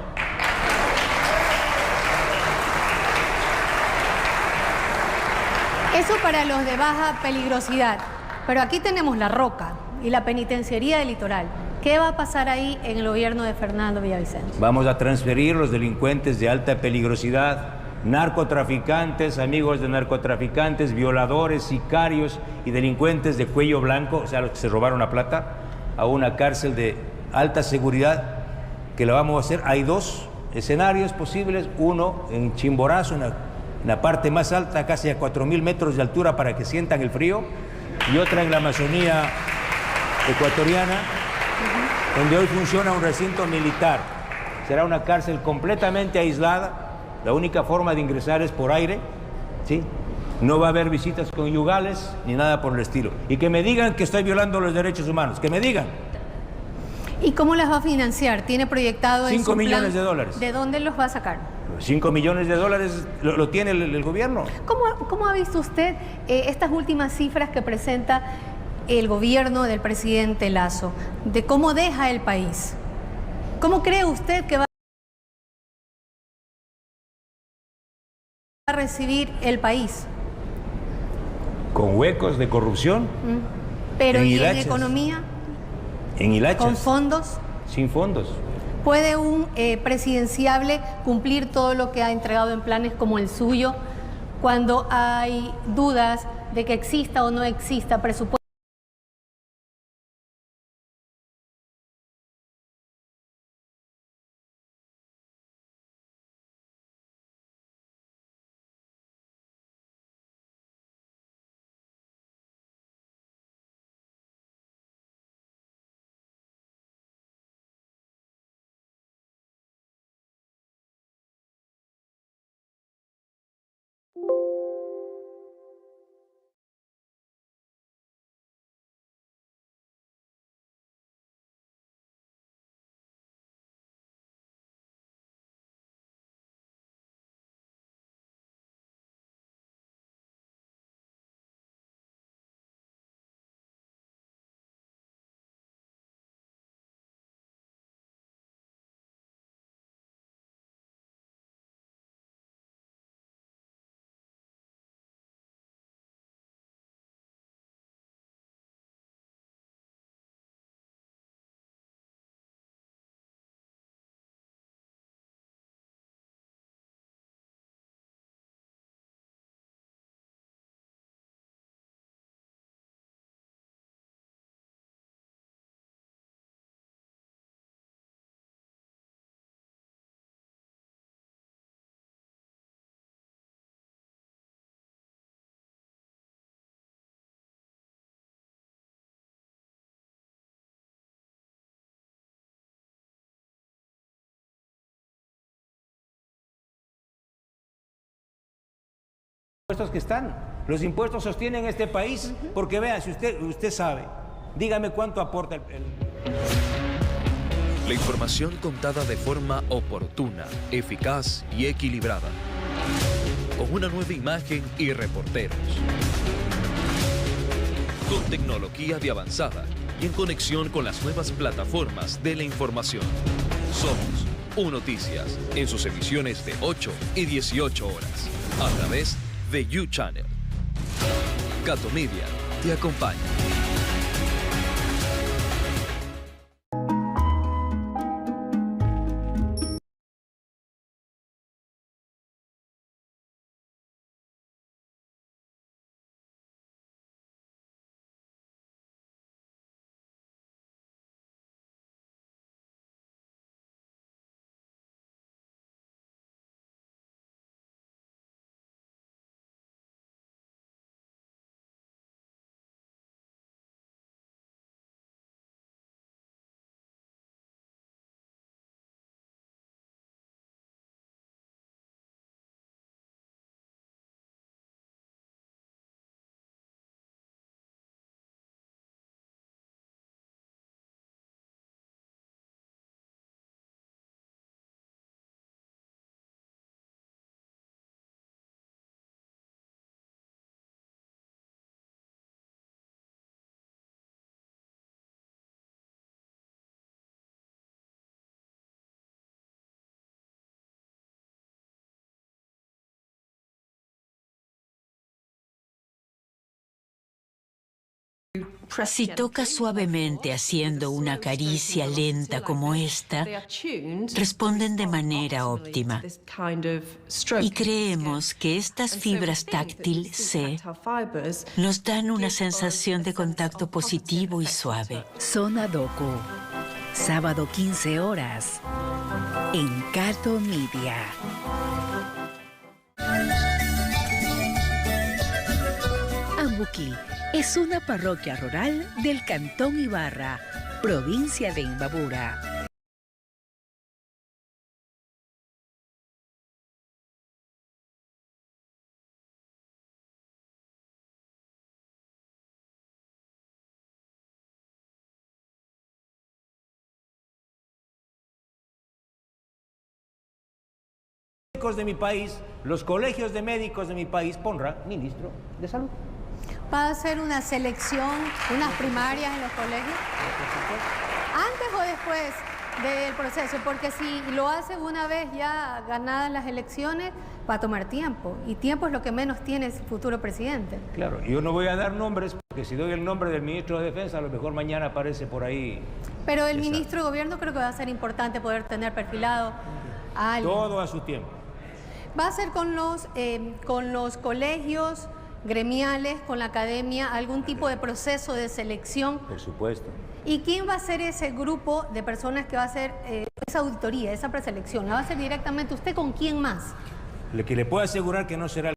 Eso para los de baja peligrosidad. Pero aquí tenemos La Roca y la Penitenciaría del Litoral. ¿Qué va a pasar ahí en el gobierno de Fernando Villavicencio? Vamos a transferir los delincuentes de alta peligrosidad, narcotraficantes, amigos de narcotraficantes, violadores, sicarios y delincuentes de cuello blanco, o sea, los que se robaron la plata, a una cárcel de alta seguridad que la vamos a hacer. Hay 2 escenarios posibles, uno en Chimborazo, en la parte más alta, casi a 4.000 metros de altura para que sientan el frío, y otra en la Amazonía ecuatoriana, donde hoy funciona un recinto militar. Será una cárcel completamente aislada, la única forma de ingresar es por aire, ¿sí? No va a haber visitas conyugales ni nada por el estilo. Y que me digan que estoy violando los derechos humanos, que me digan. ¿Y cómo las va a financiar? ¿Tiene proyectado en su plan? 5 millones de dólares. ¿De dónde los va a sacar? 5 millones de dólares lo tiene el gobierno. ¿Cómo ha visto usted estas últimas cifras que presenta el gobierno del presidente Lasso, de cómo deja el país? ¿Cómo cree usted que va a recibir el país? Con huecos de corrupción. Pero ¿y en hilachas. Economía? En hilachas. ¿Con fondos? Sin fondos. ¿Puede un presidenciable cumplir todo lo que ha entregado en planes como el suyo cuando hay dudas de que exista o no exista presupuesto? Impuestos que están, los impuestos sostienen este país, porque vea, si usted sabe, dígame cuánto aporta el... La información contada de forma oportuna, eficaz y equilibrada, con una nueva imagen y reporteros, con tecnología de avanzada y en conexión con las nuevas plataformas de la información. Somos UNoticias en sus emisiones de 8 y 18 horas a través de YouChannel. Cato Media te acompaña. Si tocas suavemente haciendo una caricia lenta como esta, responden de manera óptima. Y creemos que estas fibras táctil C nos dan una sensación de contacto positivo y suave. Zona Docu, sábado 15 horas, en Cato Media. Ambuquí es una parroquia rural del Cantón Ibarra, provincia de Imbabura. De mi país, los colegios de médicos de mi país pondrán ministro de salud. ¿Va a hacer una selección, unas primarias en los colegios? ¿Antes o después del proceso? Porque si lo hace una vez ya ganadas las elecciones, va a tomar tiempo. Y tiempo es lo que menos tiene el futuro presidente. Claro, yo no voy a dar nombres, porque si doy el nombre del ministro de Defensa, a lo mejor mañana aparece por ahí. Pero el ministro de Gobierno creo que va a ser importante poder tener perfilado a alguien. Todo a su tiempo. ¿Va a ser con los colegios gremiales, con la academia, algún tipo de proceso de selección? Por supuesto. ¿Y quién va a ser ese grupo de personas que va a hacer esa auditoría, esa preselección? ¿La va a hacer directamente usted con quién más? Lo que le puedo asegurar que no será...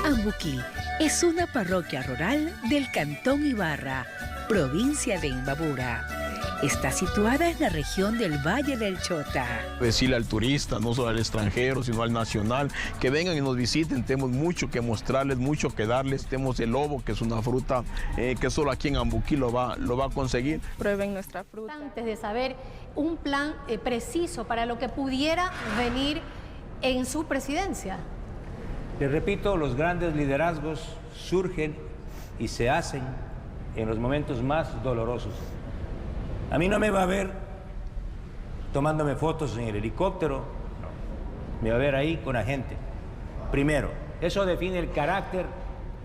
Ambuquí es una parroquia rural del Cantón Ibarra, provincia de Imbabura. Está situada en la región del Valle del Chota. Decirle al turista, no solo al extranjero, sino al nacional, que vengan y nos visiten. Tenemos mucho que mostrarles, mucho que darles. Tenemos el lobo, que es una fruta que solo aquí en Ambuquí lo va a conseguir. Prueben nuestra fruta. Antes de saber un plan preciso para lo que pudiera venir en su presidencia. Les repito, los grandes liderazgos surgen y se hacen en los momentos más dolorosos. A mí no me va a ver tomándome fotos en el helicóptero, no. Me va a ver ahí con la gente. Primero, eso define el carácter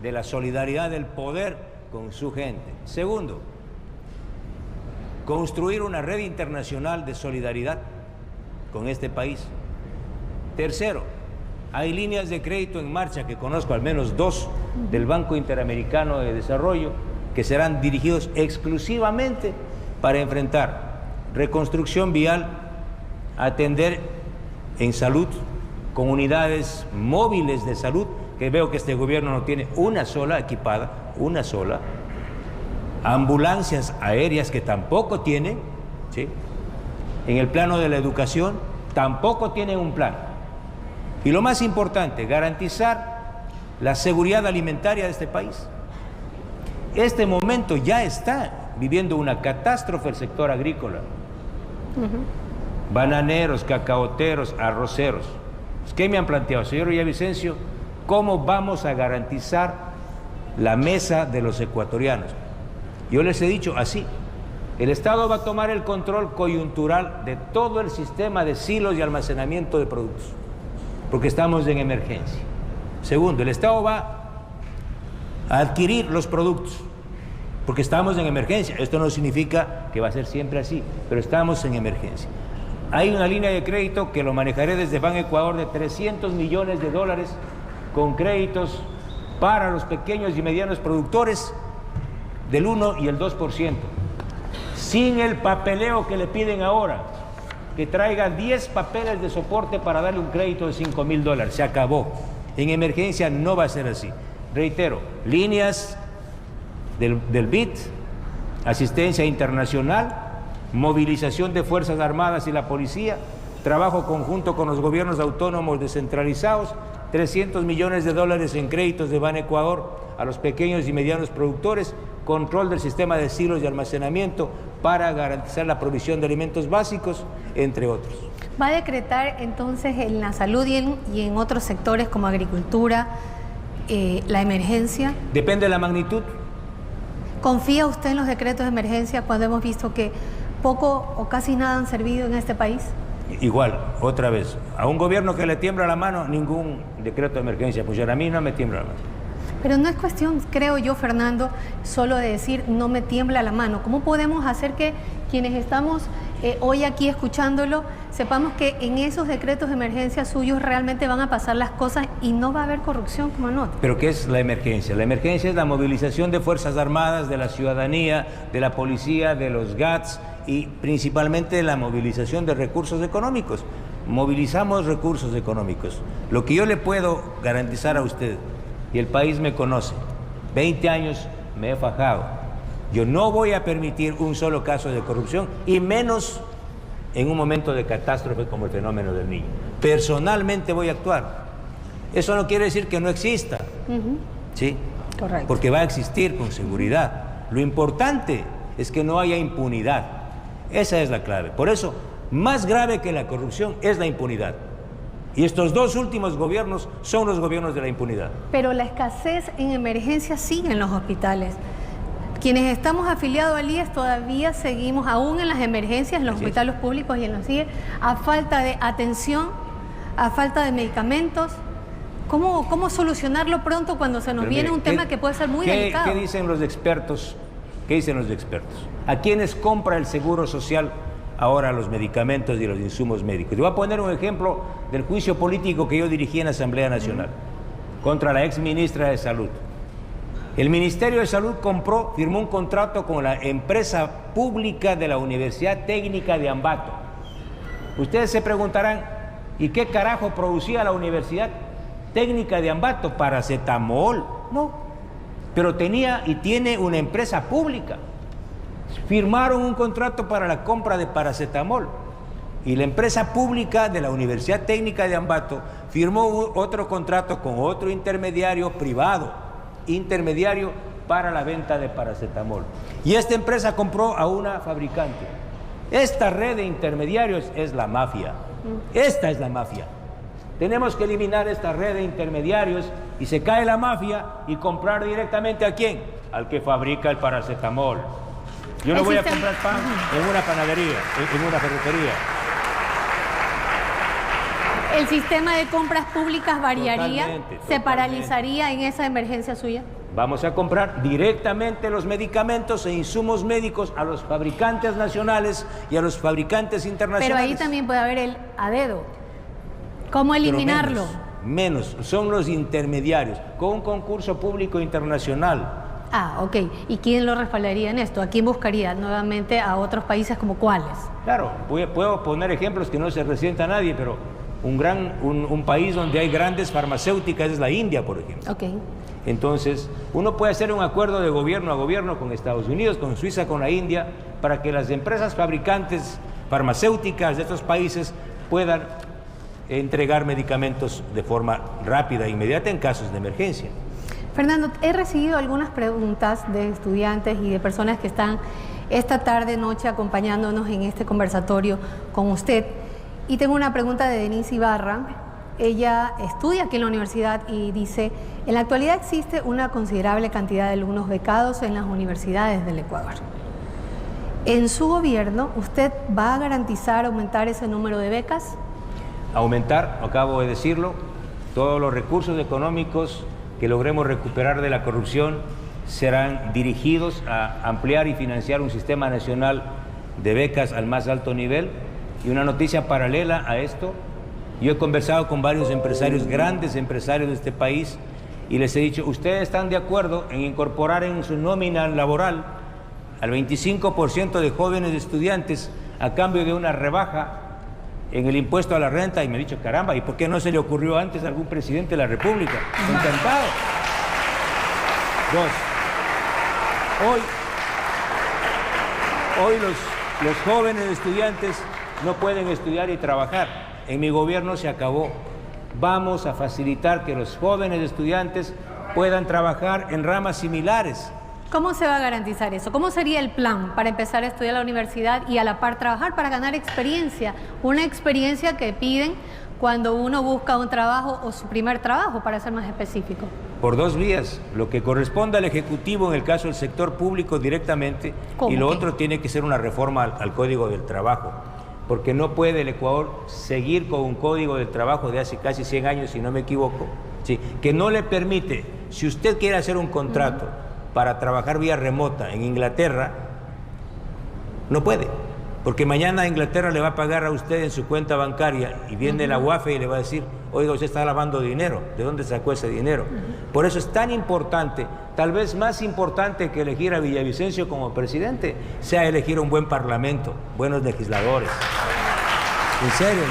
de la solidaridad del poder con su gente. Segundo, construir una red internacional de solidaridad con este país. Tercero, hay líneas de crédito en marcha, que conozco al menos 2 del Banco Interamericano de Desarrollo, que serán dirigidos exclusivamente para enfrentar reconstrucción vial, atender en salud con unidades móviles de salud, que veo que este gobierno no tiene una sola equipada, una sola, ambulancias aéreas que tampoco tiene, ¿sí? En el plano de la educación tampoco tiene un plan. Y lo más importante, garantizar la seguridad alimentaria de este país. Este momento ya está viviendo una catástrofe el sector agrícola. Bananeros, cacaoteros, arroceros. ¿Qué me han planteado? Señor Villavicencio, ¿cómo vamos a garantizar la mesa de los ecuatorianos? Yo les he dicho así, el Estado va a tomar el control coyuntural de todo el sistema de silos y almacenamiento de productos, porque estamos en emergencia. Segundo, el Estado va a adquirir los productos, porque estamos en emergencia. Esto no significa que va a ser siempre así, pero estamos en emergencia. Hay una línea de crédito que lo manejaré desde Ban Ecuador de $300 millones con créditos para los pequeños y medianos productores del 1 y el 2%, sin el papeleo que le piden ahora, que traiga 10 papeles de soporte para darle un crédito de $5.000. Se acabó. En emergencia no va a ser así. Reitero, líneas del BID, asistencia internacional, movilización de Fuerzas Armadas y la policía, trabajo conjunto con los gobiernos autónomos descentralizados, $300 millones en créditos de Ban Ecuador a los pequeños y medianos productores, control del sistema de silos y almacenamiento para garantizar la provisión de alimentos básicos, entre otros. ¿Va a decretar entonces en la salud y en otros sectores como agricultura la emergencia? Depende de la magnitud. ¿Confía usted en los decretos de emergencia cuando hemos visto que poco o casi nada han servido en este país? Igual, otra vez, a un gobierno que le tiembla la mano, ningún decreto de emergencia funciona. A mí no me tiembla la mano. Pero no es cuestión, creo yo, Fernando, solo de decir no me tiembla la mano. ¿Cómo podemos hacer que quienes estamos hoy aquí escuchándolo, sepamos que en esos decretos de emergencia suyos realmente van a pasar las cosas y no va a haber corrupción como anota? ¿Pero qué es la emergencia? La emergencia es la movilización de Fuerzas Armadas, de la ciudadanía, de la policía, de los GATS y principalmente la movilización de recursos económicos. Movilizamos recursos económicos. Lo que yo le puedo garantizar a usted, y el país me conoce, 20 años me he fajado. Yo no voy a permitir un solo caso de corrupción, y menos en un momento de catástrofe como el fenómeno del Niño. Personalmente voy a actuar. Eso no quiere decir que no exista, ¿sí? Correcto. Porque va a existir con seguridad. Lo importante es que no haya impunidad. Esa es la clave. Por eso, más grave que la corrupción es la impunidad. Y estos dos últimos gobiernos son los gobiernos de la impunidad. Pero la escasez en emergencia sigue en los hospitales. Quienes estamos afiliados al IES todavía seguimos, aún en las emergencias, en los hospitales públicos y en los CIE, a falta de atención, a falta de medicamentos. ¿Cómo solucionarlo pronto cuando se nos viene un tema que puede ser muy delicado? ¿Qué dicen los expertos? ¿Qué dicen los expertos? ¿A quiénes compra el Seguro Social ahora los medicamentos y los insumos médicos? Te voy a poner un ejemplo del juicio político que yo dirigí en la Asamblea Nacional contra la ex ministra de Salud. El Ministerio de Salud firmó un contrato con la empresa pública de la Universidad Técnica de Ambato. Ustedes se preguntarán, ¿y qué carajo producía la Universidad Técnica de Ambato? Paracetamol. No, pero tenía y tiene una empresa pública. Firmaron un contrato para la compra de paracetamol y la empresa pública de la Universidad Técnica de Ambato firmó otro contrato con otro intermediario privado, para la venta de paracetamol. Y esta empresa compró a una fabricante. Esta red de intermediarios es la mafia. Esta es la mafia. Tenemos que eliminar esta red de intermediarios y se cae la mafia y comprar directamente ¿a quién? Al que fabrica el paracetamol. Yo no voy a comprar pan en una panadería, en una ferretería. ¿El sistema de compras públicas variaría? ¿Se paralizaría en esa emergencia suya? Vamos a comprar directamente los medicamentos e insumos médicos a los fabricantes nacionales y a los fabricantes internacionales. Pero ahí también puede haber el a dedo. ¿Cómo eliminarlo? Menos, son los intermediarios, con un concurso público internacional. Ah, ok. ¿Y quién lo respaldaría en esto? ¿A quién buscaría nuevamente a otros países como cuáles? Claro, puedo poner ejemplos que no se resienta a nadie, pero un país donde hay grandes farmacéuticas es la India, por ejemplo. Ok. Entonces, uno puede hacer un acuerdo de gobierno a gobierno con Estados Unidos, con Suiza, con la India, para que las empresas fabricantes farmacéuticas de estos países puedan entregar medicamentos de forma rápida e inmediata en casos de emergencia. Fernando, he recibido algunas preguntas de estudiantes y de personas que están esta tarde, noche, acompañándonos en este conversatorio con usted. Y tengo una pregunta de Denise Ibarra. ella estudia aquí en la universidad y dice: en la actualidad existe una considerable cantidad de alumnos becados en las universidades del Ecuador. ¿En su gobierno usted va a garantizar aumentar ese número de becas? Aumentar, acabo de decirlo, todos los recursos económicos que logremos recuperar de la corrupción serán dirigidos a ampliar y financiar un sistema nacional de becas al más alto nivel. Y una noticia paralela a esto: yo he conversado con varios empresarios, grandes empresarios de este país, y les he dicho: ¿ustedes están de acuerdo en incorporar en su nómina laboral al 25% de jóvenes estudiantes a cambio de una rebaja en el impuesto a la renta? Y me he dicho: caramba, ¿y por qué no se le ocurrió antes a algún presidente de la República? Encantado. Dos, hoy los jóvenes estudiantes no pueden estudiar y trabajar. En mi gobierno se acabó. Vamos a facilitar que los jóvenes estudiantes puedan trabajar en ramas similares. ¿Cómo se va a garantizar eso? ¿Cómo sería el plan para empezar a estudiar la universidad y a la par trabajar para ganar experiencia? Una experiencia que piden cuando uno busca un trabajo o su primer trabajo, para ser más específico. Por dos vías: lo que corresponde al Ejecutivo en el caso del sector público directamente, y lo otro tiene que ser una reforma al Código del Trabajo, porque no puede el Ecuador seguir con un Código del Trabajo de hace casi 100 años, si no me equivoco, ¿sí?, que no le permite, si usted quiere hacer un contrato para trabajar vía remota en Inglaterra, no puede, porque mañana Inglaterra le va a pagar a usted en su cuenta bancaria y viene la UAFE y le va a decir: oiga, usted está lavando dinero, ¿de dónde sacó ese dinero? Por eso es tan importante, tal vez más importante que elegir a Villavicencio como presidente, sea elegir un buen parlamento, buenos legisladores. En serio.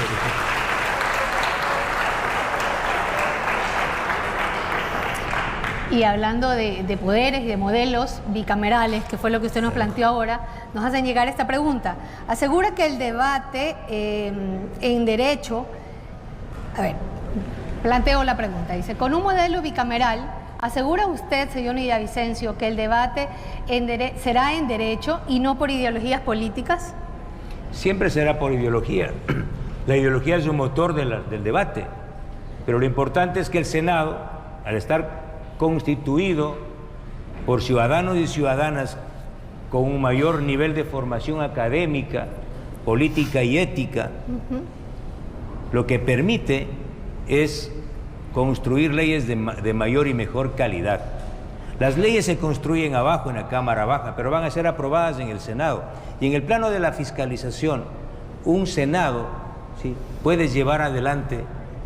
Y hablando de poderes y de modelos bicamerales, que fue lo que usted nos planteó ahora, nos hacen llegar esta pregunta. Asegura que el debate en derecho... A ver, planteo la pregunta. Dice: con un modelo bicameral, ¿asegura usted, señor Villavicencio, que el debate será en derecho y no por ideologías políticas? Siempre será por ideología. La ideología es un motor del debate. Pero lo importante es que el Senado, al estar constituido por ciudadanos y ciudadanas con un mayor nivel de formación académica, política y ética, lo que permite es construir leyes de mayor y mejor calidad. Las leyes se construyen abajo en la Cámara Baja, pero van a ser aprobadas en el Senado. Y en el plano de la fiscalización, un Senado, ¿sí?, puede llevar adelante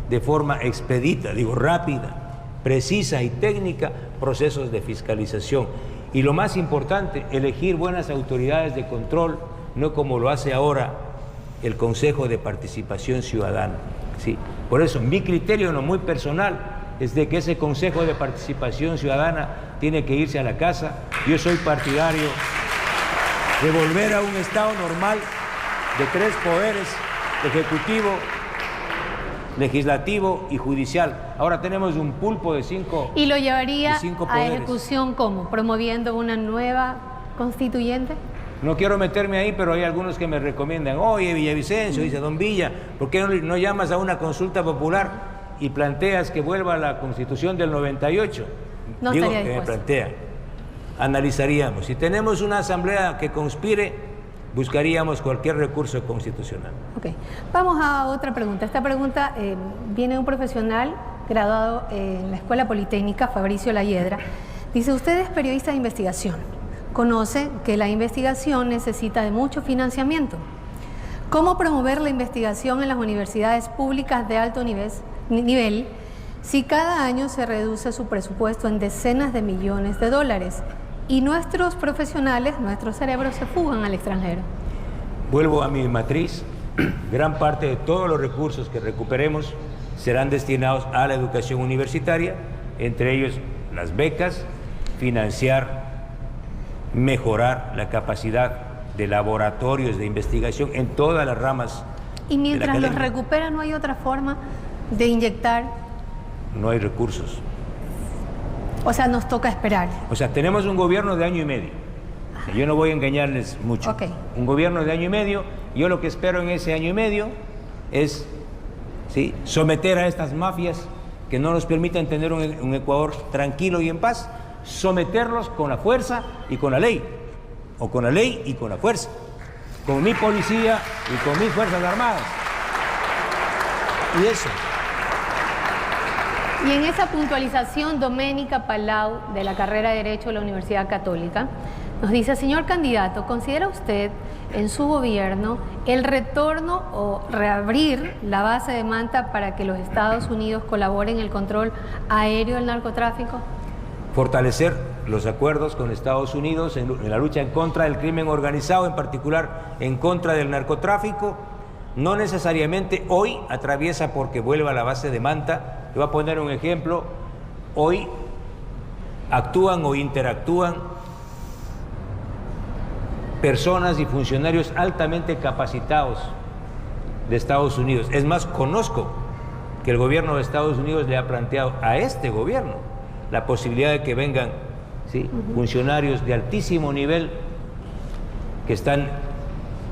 de forma expedita, rápida, precisa y técnica, procesos de fiscalización. Y lo más importante, elegir buenas autoridades de control, no como lo hace ahora el Consejo de Participación Ciudadana, ¿sí? Por eso, mi criterio, no muy personal, es de que ese Consejo de Participación Ciudadana tiene que irse a la casa. Yo soy partidario de volver a un Estado normal de 3 poderes: ejecutivo, legislativo y judicial. Ahora tenemos un pulpo de 5 ¿Y lo llevaría poderes. A ejecución cómo? ¿Promoviendo una nueva constituyente? No quiero meterme ahí, pero hay algunos que me recomiendan: oye, Villavicencio, dice don Villa, ¿por qué no llamas a una consulta popular y planteas que vuelva a la Constitución del 98? No Digo estaría que me dispuesto. plantean. Analizaríamos. Si tenemos una asamblea que conspire, buscaríamos cualquier recurso constitucional. Ok. Vamos a otra pregunta. Esta pregunta viene de un profesional graduado en la Escuela Politécnica, Fabricio Layedra. Dice: usted es periodista de investigación. Conoce que la investigación necesita de mucho financiamiento. ¿Cómo promover la investigación en las universidades públicas de alto nivel si cada año se reduce su presupuesto en decenas de millones de dólares y nuestros profesionales, nuestros cerebros se fugan al extranjero? Vuelvo a mi matriz. Gran parte de todos los recursos que recuperemos serán destinados a la educación universitaria, entre ellos las becas, financiar, mejorar la capacidad de laboratorios de investigación en todas las ramas. Y mientras los recupera, ¿no hay otra forma de inyectar? No hay recursos. O sea, nos toca esperar. O sea, tenemos un gobierno de año y medio. Yo no voy a engañarles mucho. Okay. Un gobierno de año y medio. Yo lo que espero en ese año y medio es ¿sí? Someter a estas mafias que no nos permiten tener un Ecuador tranquilo y en paz, someterlos con la fuerza y con la ley, o con la ley y con la fuerza, con mi policía y con mis fuerzas armadas. Y eso. Y en esa puntualización, Doménica Palau, de la carrera de Derecho de la Universidad Católica, nos dice: señor candidato, ¿considera usted en su gobierno el retorno o reabrir la base de Manta para que los Estados Unidos colaboren en el control aéreo del narcotráfico? Fortalecer los acuerdos con Estados Unidos en la lucha en contra del crimen organizado, en particular en contra del narcotráfico. No necesariamente hoy atraviesa porque vuelva a la base de Manta. Le voy a poner un ejemplo. Hoy actúan o interactúan personas y funcionarios altamente capacitados de Estados Unidos. Es más, conozco que el gobierno de Estados Unidos le ha planteado a este gobierno la posibilidad de que vengan, ¿sí?, funcionarios de altísimo nivel que están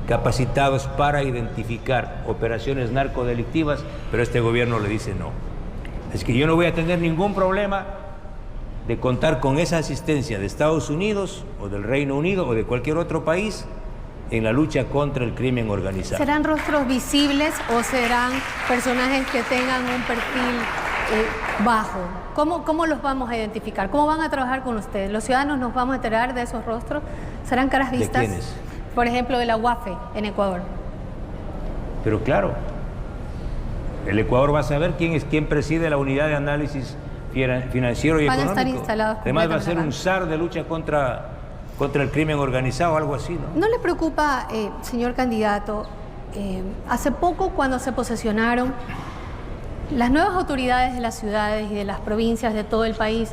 capacitados para identificar operaciones narcodelictivas, pero este gobierno le dice no. Es que yo no voy a tener ningún problema de contar con esa asistencia de Estados Unidos o del Reino Unido o de cualquier otro país en la lucha contra el crimen organizado. ¿Serán rostros visibles o serán personajes que tengan un perfil bajo? ¿Cómo los vamos a identificar? ¿Cómo van a trabajar con ustedes? ¿Los ciudadanos nos vamos a enterar de esos rostros? ¿Serán caras vistas? ¿De quiénes? Por ejemplo, de la UAFE en Ecuador. Pero claro, el Ecuador va a saber quién preside la unidad de análisis financiero y van económico. A estar instalados. Además va a ser un SAR de lucha contra el crimen organizado, algo así, ¿no? ¿No le preocupa, señor candidato, hace poco cuando se posesionaron las nuevas autoridades de las ciudades y de las provincias de todo el país,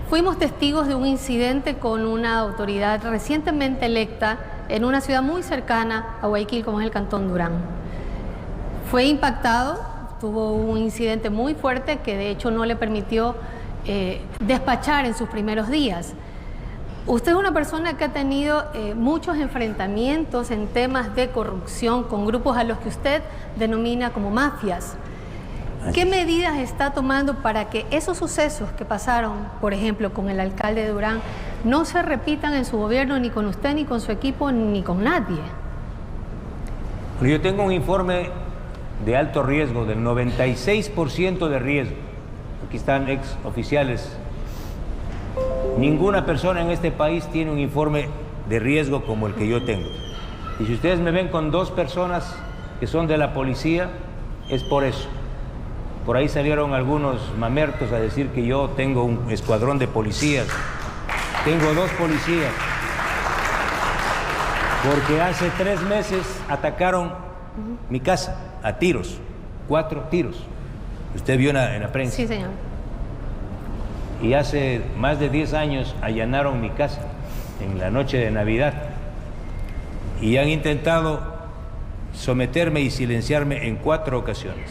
fuimos testigos de un incidente con una autoridad recientemente electa en una ciudad muy cercana a Guayaquil, como es el Cantón Durán? Fue impactado, tuvo un incidente muy fuerte que de hecho no le permitió despachar en sus primeros días. Usted es una persona que ha tenido muchos enfrentamientos en temas de corrupción con grupos a los que usted denomina como mafias. ¿Qué medidas está tomando para que esos sucesos que pasaron, por ejemplo, con el alcalde de Durán, no se repitan en su gobierno, ni con usted, ni con su equipo, ni con nadie? Yo tengo un informe de alto riesgo, del 96% de riesgo. Aquí están ex oficiales. Ninguna persona en este país tiene un informe de riesgo como el que yo tengo. Y si ustedes me ven con 2 personas que son de la policía, es por eso. Por ahí salieron algunos mamertos a decir que yo tengo un escuadrón de policías. Tengo 2 policías. Porque hace 3 meses atacaron mi casa a tiros, 4 tiros. Usted vio en la prensa. Sí, señor. Y hace más de 10 años allanaron mi casa en la noche de Navidad y han intentado someterme y silenciarme en 4 ocasiones.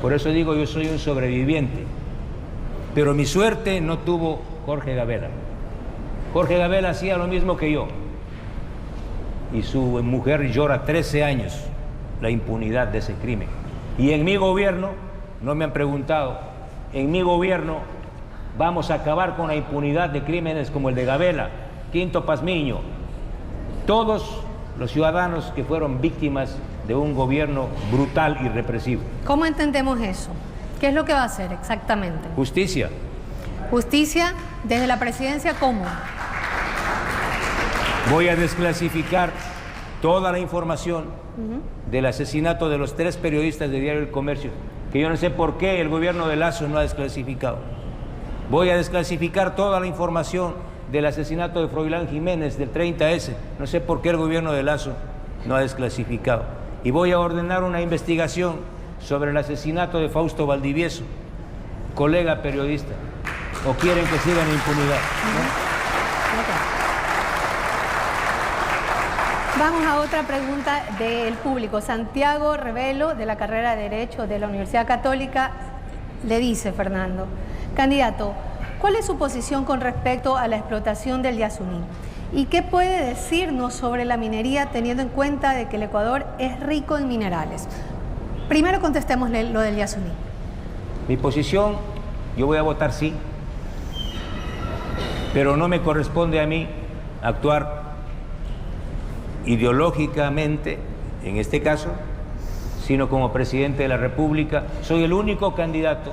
Por eso digo, yo soy un sobreviviente. Pero mi suerte no tuvo Jorge Gabela. Jorge Gabela hacía lo mismo que yo. Y su mujer llora 13 años la impunidad de ese crimen. Y en mi gobierno, no me han preguntado, en mi gobierno vamos a acabar con la impunidad de crímenes como el de Gabela, Quinto Pazmiño, todos los ciudadanos que fueron víctimas de un gobierno brutal y represivo. ¿Cómo entendemos eso? ¿Qué es lo que va a hacer exactamente? Justicia. Justicia desde la presidencia, ¿cómo? Voy a desclasificar toda la información del asesinato de los 3 periodistas de Diario El Comercio, que yo no sé por qué el gobierno de Lazo no ha desclasificado. Voy a desclasificar toda la información del asesinato de Froilán Jiménez del 30S. No sé por qué el gobierno de Lazo no ha desclasificado. Y voy a ordenar una investigación sobre el asesinato de Fausto Valdivieso, colega periodista. ¿O quieren que siga en impunidad? Vamos a otra pregunta del público. Santiago Revelo, de la carrera de Derecho de la Universidad Católica, le dice: Fernando, candidato, ¿cuál es su posición con respecto a la explotación del Yasuní? ¿Y qué puede decirnos sobre la minería teniendo en cuenta de que el Ecuador es rico en minerales? Primero contestémosle lo del Yasuní. Mi posición, yo voy a votar sí, pero no me corresponde a mí actuar ideológicamente, en este caso, sino como presidente de la República. Soy el único candidato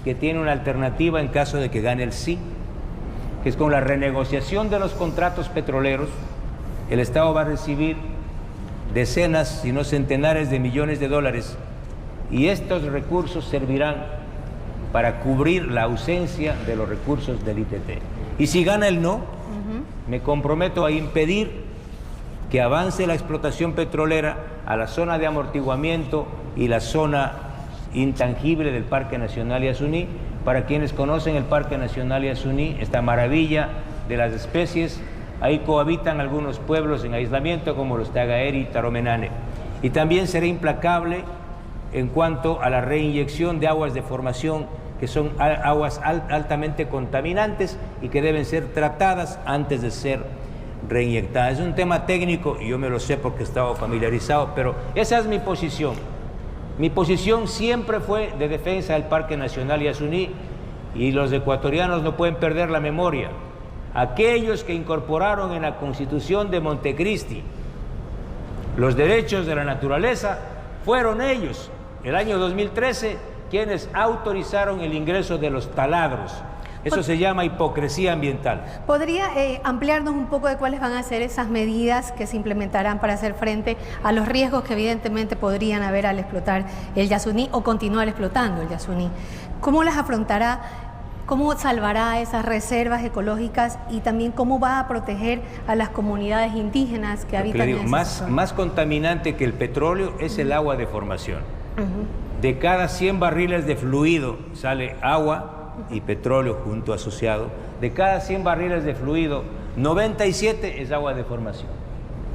que tiene una alternativa en caso de que gane el sí, que es con la renegociación de los contratos petroleros. El Estado va a recibir decenas, si no centenares de millones de dólares, y estos recursos servirán para cubrir la ausencia de los recursos del ITT. Y si gana el no, me comprometo a impedir que avance la explotación petrolera a la zona de amortiguamiento y la zona intangible del Parque Nacional Yasuní. Para quienes conocen el Parque Nacional Yasuní, esta maravilla de las especies, ahí cohabitan algunos pueblos en aislamiento como los Tagaeri y Taromenane. Y también seré implacable en cuanto a la reinyección de aguas de formación, que son aguas altamente contaminantes y que deben ser tratadas antes de ser reinyectadas. Es un tema técnico y yo me lo sé porque he estado familiarizado, pero esa es mi posición. Mi posición siempre fue de defensa del Parque Nacional Yasuní, y los ecuatorianos no pueden perder la memoria. Aquellos que incorporaron en la Constitución de Montecristi los derechos de la naturaleza fueron ellos, el año 2013, quienes autorizaron el ingreso de los taladros. Eso se llama hipocresía ambiental. ¿Podría ampliarnos un poco de cuáles van a ser esas medidas que se implementarán para hacer frente a los riesgos que evidentemente podrían haber al explotar el Yasuní o continuar explotando el Yasuní? ¿Cómo las afrontará? ¿Cómo salvará esas reservas ecológicas y también cómo va a proteger a las comunidades indígenas que habitan en esa zona? Más contaminante que el petróleo es el agua de formación. De cada 100 barriles de fluido sale agua y petróleo junto asociado. De cada 100 barriles de fluido, 97 es agua de formación.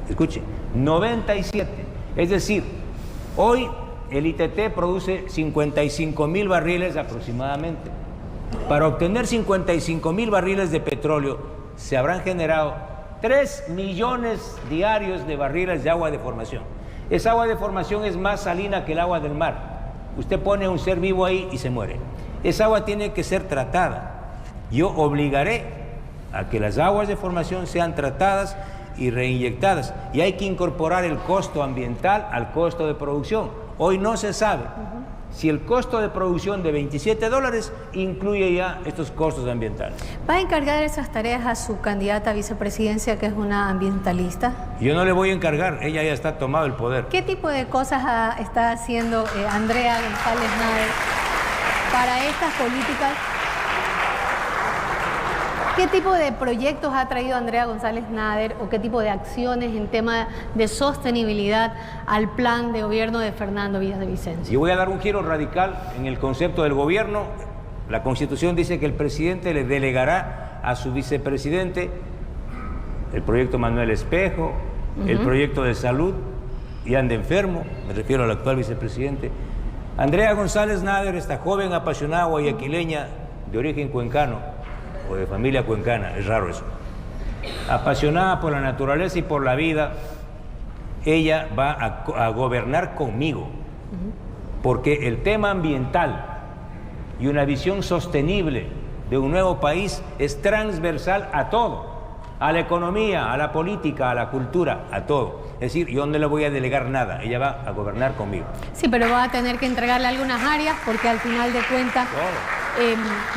Escuche, 97. Es decir, hoy el ITT produce 55.000 barriles aproximadamente. Para obtener 55.000 barriles de petróleo se habrán generado 3 millones diarios de barriles de agua de formación. Esa agua de formación es más salina que el agua del mar. Usted pone un ser vivo ahí y se muere. Esa agua tiene que ser tratada. Yo obligaré a que las aguas de formación sean tratadas y reinyectadas. Y hay que incorporar el costo ambiental al costo de producción. Hoy no se sabe si el costo de producción de $27 incluye ya estos costos ambientales. ¿Va a encargar esas tareas a su candidata a vicepresidencia, que es una ambientalista? Yo no le voy a encargar, ella ya está tomado el poder. ¿Qué tipo de cosas está haciendo Andrea González Nader para estas políticas? ¿Qué tipo de proyectos ha traído Andrea González Nader o qué tipo de acciones en tema de sostenibilidad al plan de gobierno de Fernando Villavicencio? Yo voy a dar un giro radical en el concepto del gobierno. La Constitución dice que el presidente le delegará a su vicepresidente el proyecto Manuel Espejo, el proyecto de salud, y anda enfermo, me refiero al actual vicepresidente. Andrea González Nader, esta joven apasionada guayaquileña de origen cuencano, o de familia cuencana, es raro eso, apasionada por la naturaleza y por la vida, ella va a gobernar conmigo, porque el tema ambiental y una visión sostenible de un nuevo país es transversal a todo, a la economía, a la política, a la cultura, a todo. Es decir, yo no le voy a delegar nada, ella va a gobernar conmigo. Sí, pero va a tener que entregarle algunas áreas porque al final de cuentas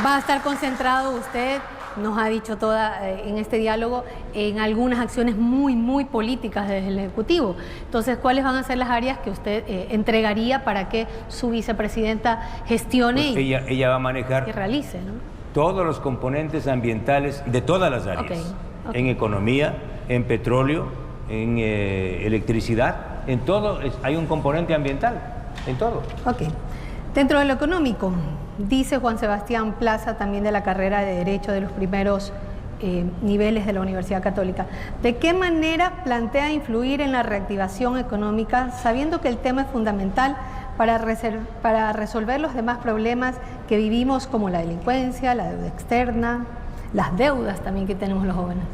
va a estar concentrado usted, nos ha dicho toda en este diálogo, en algunas acciones muy políticas desde el Ejecutivo. Entonces, ¿cuáles van a ser las áreas que usted entregaría para que su vicepresidenta gestione pues ella va a manejar y realice, ¿no?, todos los componentes ambientales de todas las áreas, en economía, en petróleo, en electricidad, en todo hay un componente ambiental, en todo. Dentro de lo económico, dice Juan Sebastián Plaza, también de la carrera de Derecho de los primeros niveles de la Universidad Católica, ¿de qué manera plantea influir en la reactivación económica, sabiendo que el tema es fundamental para resolver los demás problemas que vivimos, como la delincuencia, la deuda externa, las deudas también que tenemos los jóvenes?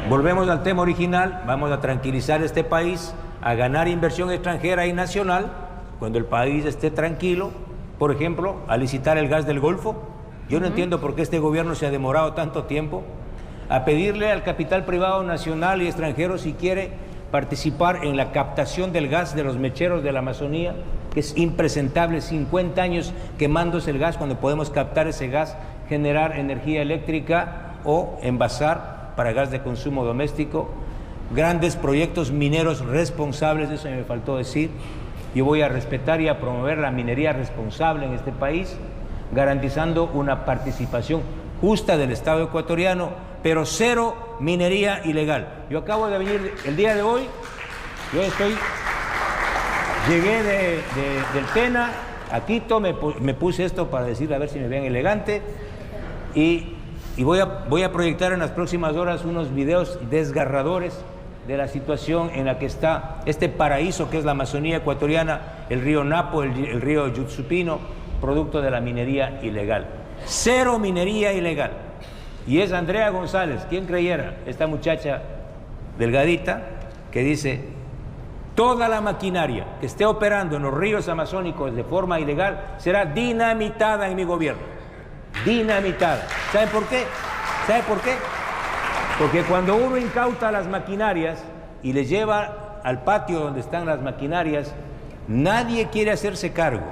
Volvemos al tema original, vamos a tranquilizar este país, a ganar inversión extranjera y nacional, cuando el país esté tranquilo, por ejemplo, a licitar el gas del Golfo. Yo no entiendo por qué este gobierno se ha demorado tanto tiempo, a pedirle al capital privado nacional y extranjero si quiere participar en la captación del gas de los mecheros de la Amazonía, que es impresentable, 50 años quemándose el gas cuando podemos captar ese gas, generar energía eléctrica o envasar para gas de consumo doméstico. Grandes proyectos mineros responsables, eso me faltó decir. Yo voy a respetar y a promover la minería responsable en este país, garantizando una participación justa del Estado ecuatoriano, pero cero minería ilegal. Yo acabo de venir el día de hoy, llegué del Tena a Quito, me puse esto para decir a ver si me ven elegante, y voy a proyectar en las próximas horas unos videos desgarradores de la situación en la que está este paraíso que es la Amazonía ecuatoriana, el río Napo, el río Yutsupino, producto de la minería ilegal. Cero minería ilegal. Y es Andrea González, quien creyera, esta muchacha delgadita, que dice: toda la maquinaria que esté operando en los ríos amazónicos de forma ilegal será dinamitada en mi gobierno. Dinamitada. ¿Saben por qué? ¿Saben por qué? Porque cuando uno incauta las maquinarias y les lleva al patio donde están las maquinarias, nadie quiere hacerse cargo.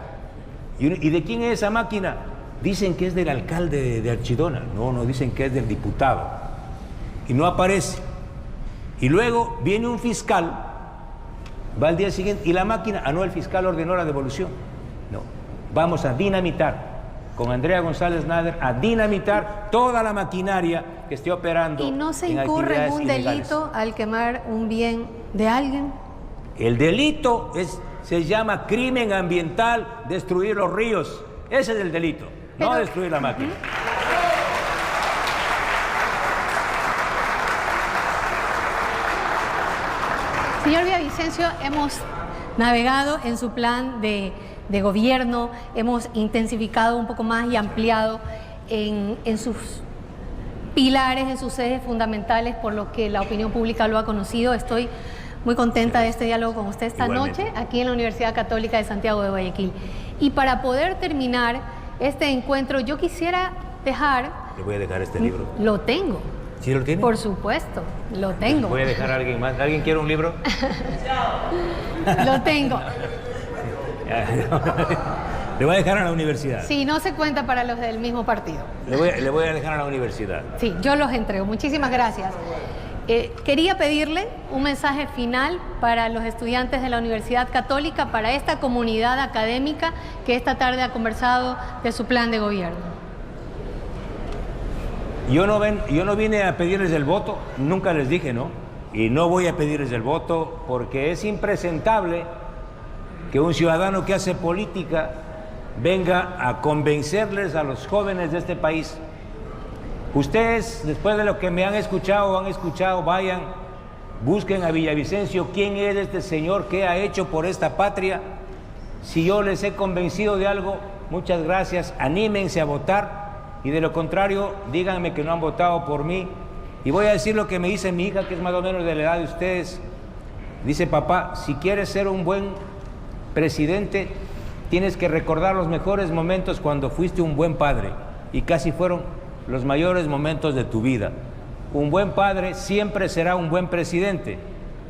¿Y de quién es esa máquina? Dicen que es del alcalde de Archidona. No, dicen que es del diputado. Y no aparece. Y luego viene un fiscal, va al día siguiente, y la máquina, no, el fiscal ordenó la devolución. No, vamos a dinamitar, con Andrea González Nader, a dinamitar toda la maquinaria que esté operando. ¿Y no se incurre en un delito al quemar un bien de alguien? El delito se llama crimen ambiental, destruir los ríos. Ese es el delito, no destruir la máquina. Señor Villavicencio, hemos navegado en su plan de gobierno, hemos intensificado un poco más y ampliado en sus pilares, en sus ejes fundamentales, por lo que la opinión pública lo ha conocido. Estoy muy contenta de este diálogo con usted esta noche, aquí en la Universidad Católica de Santiago de Guayaquil. Y para poder terminar este encuentro, yo quisiera dejar... Le voy a dejar este libro. Lo tengo. ¿Sí lo tiene? Por supuesto, lo tengo. Voy a dejar a alguien más. ¿Alguien quiere un libro? Lo tengo. Le voy a dejar a la universidad. Sí, no se cuenta para los del mismo partido. Le voy a dejar a la universidad. Sí, yo los entrego. Muchísimas gracias. Quería pedirle un mensaje final para los estudiantes de la Universidad Católica, para esta comunidad académica que esta tarde ha conversado de su plan de gobierno. Yo no vine a pedirles el voto, nunca les dije, ¿no? Y no voy a pedirles el voto porque es impresentable que un ciudadano que hace política venga a convencerles a los jóvenes de este país. Ustedes, después de lo que me han escuchado, vayan, busquen a Villavicencio quién es este señor, qué ha hecho por esta patria. Si yo les he convencido de algo, muchas gracias, anímense a votar. Y de lo contrario, díganme que no han votado por mí. Y voy a decir lo que me dice mi hija, que es más o menos de la edad de ustedes. Dice: papá, si quieres ser un buen presidente, tienes que recordar los mejores momentos cuando fuiste un buen padre. Y casi fueron los mayores momentos de tu vida. Un buen padre siempre será un buen presidente,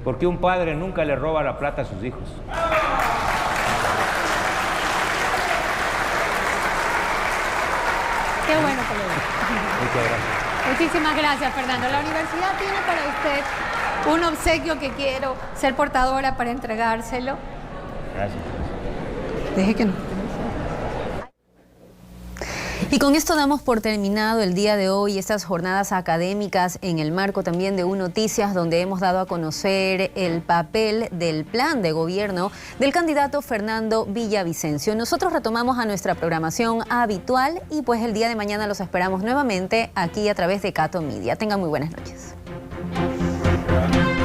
porque un padre nunca le roba la plata a sus hijos. Qué bueno que lo diga. Muchas gracias. Muchísimas gracias, Fernando. La universidad tiene para usted un obsequio que quiero ser portadora para entregárselo. Gracias. Deje que no. Y con esto damos por terminado el día de hoy estas jornadas académicas en el marco también de UNoticias, donde hemos dado a conocer el papel del plan de gobierno del candidato Fernando Villavicencio. Nosotros retomamos a nuestra programación habitual y pues el día de mañana los esperamos nuevamente aquí a través de Cato Media. Tengan muy buenas noches.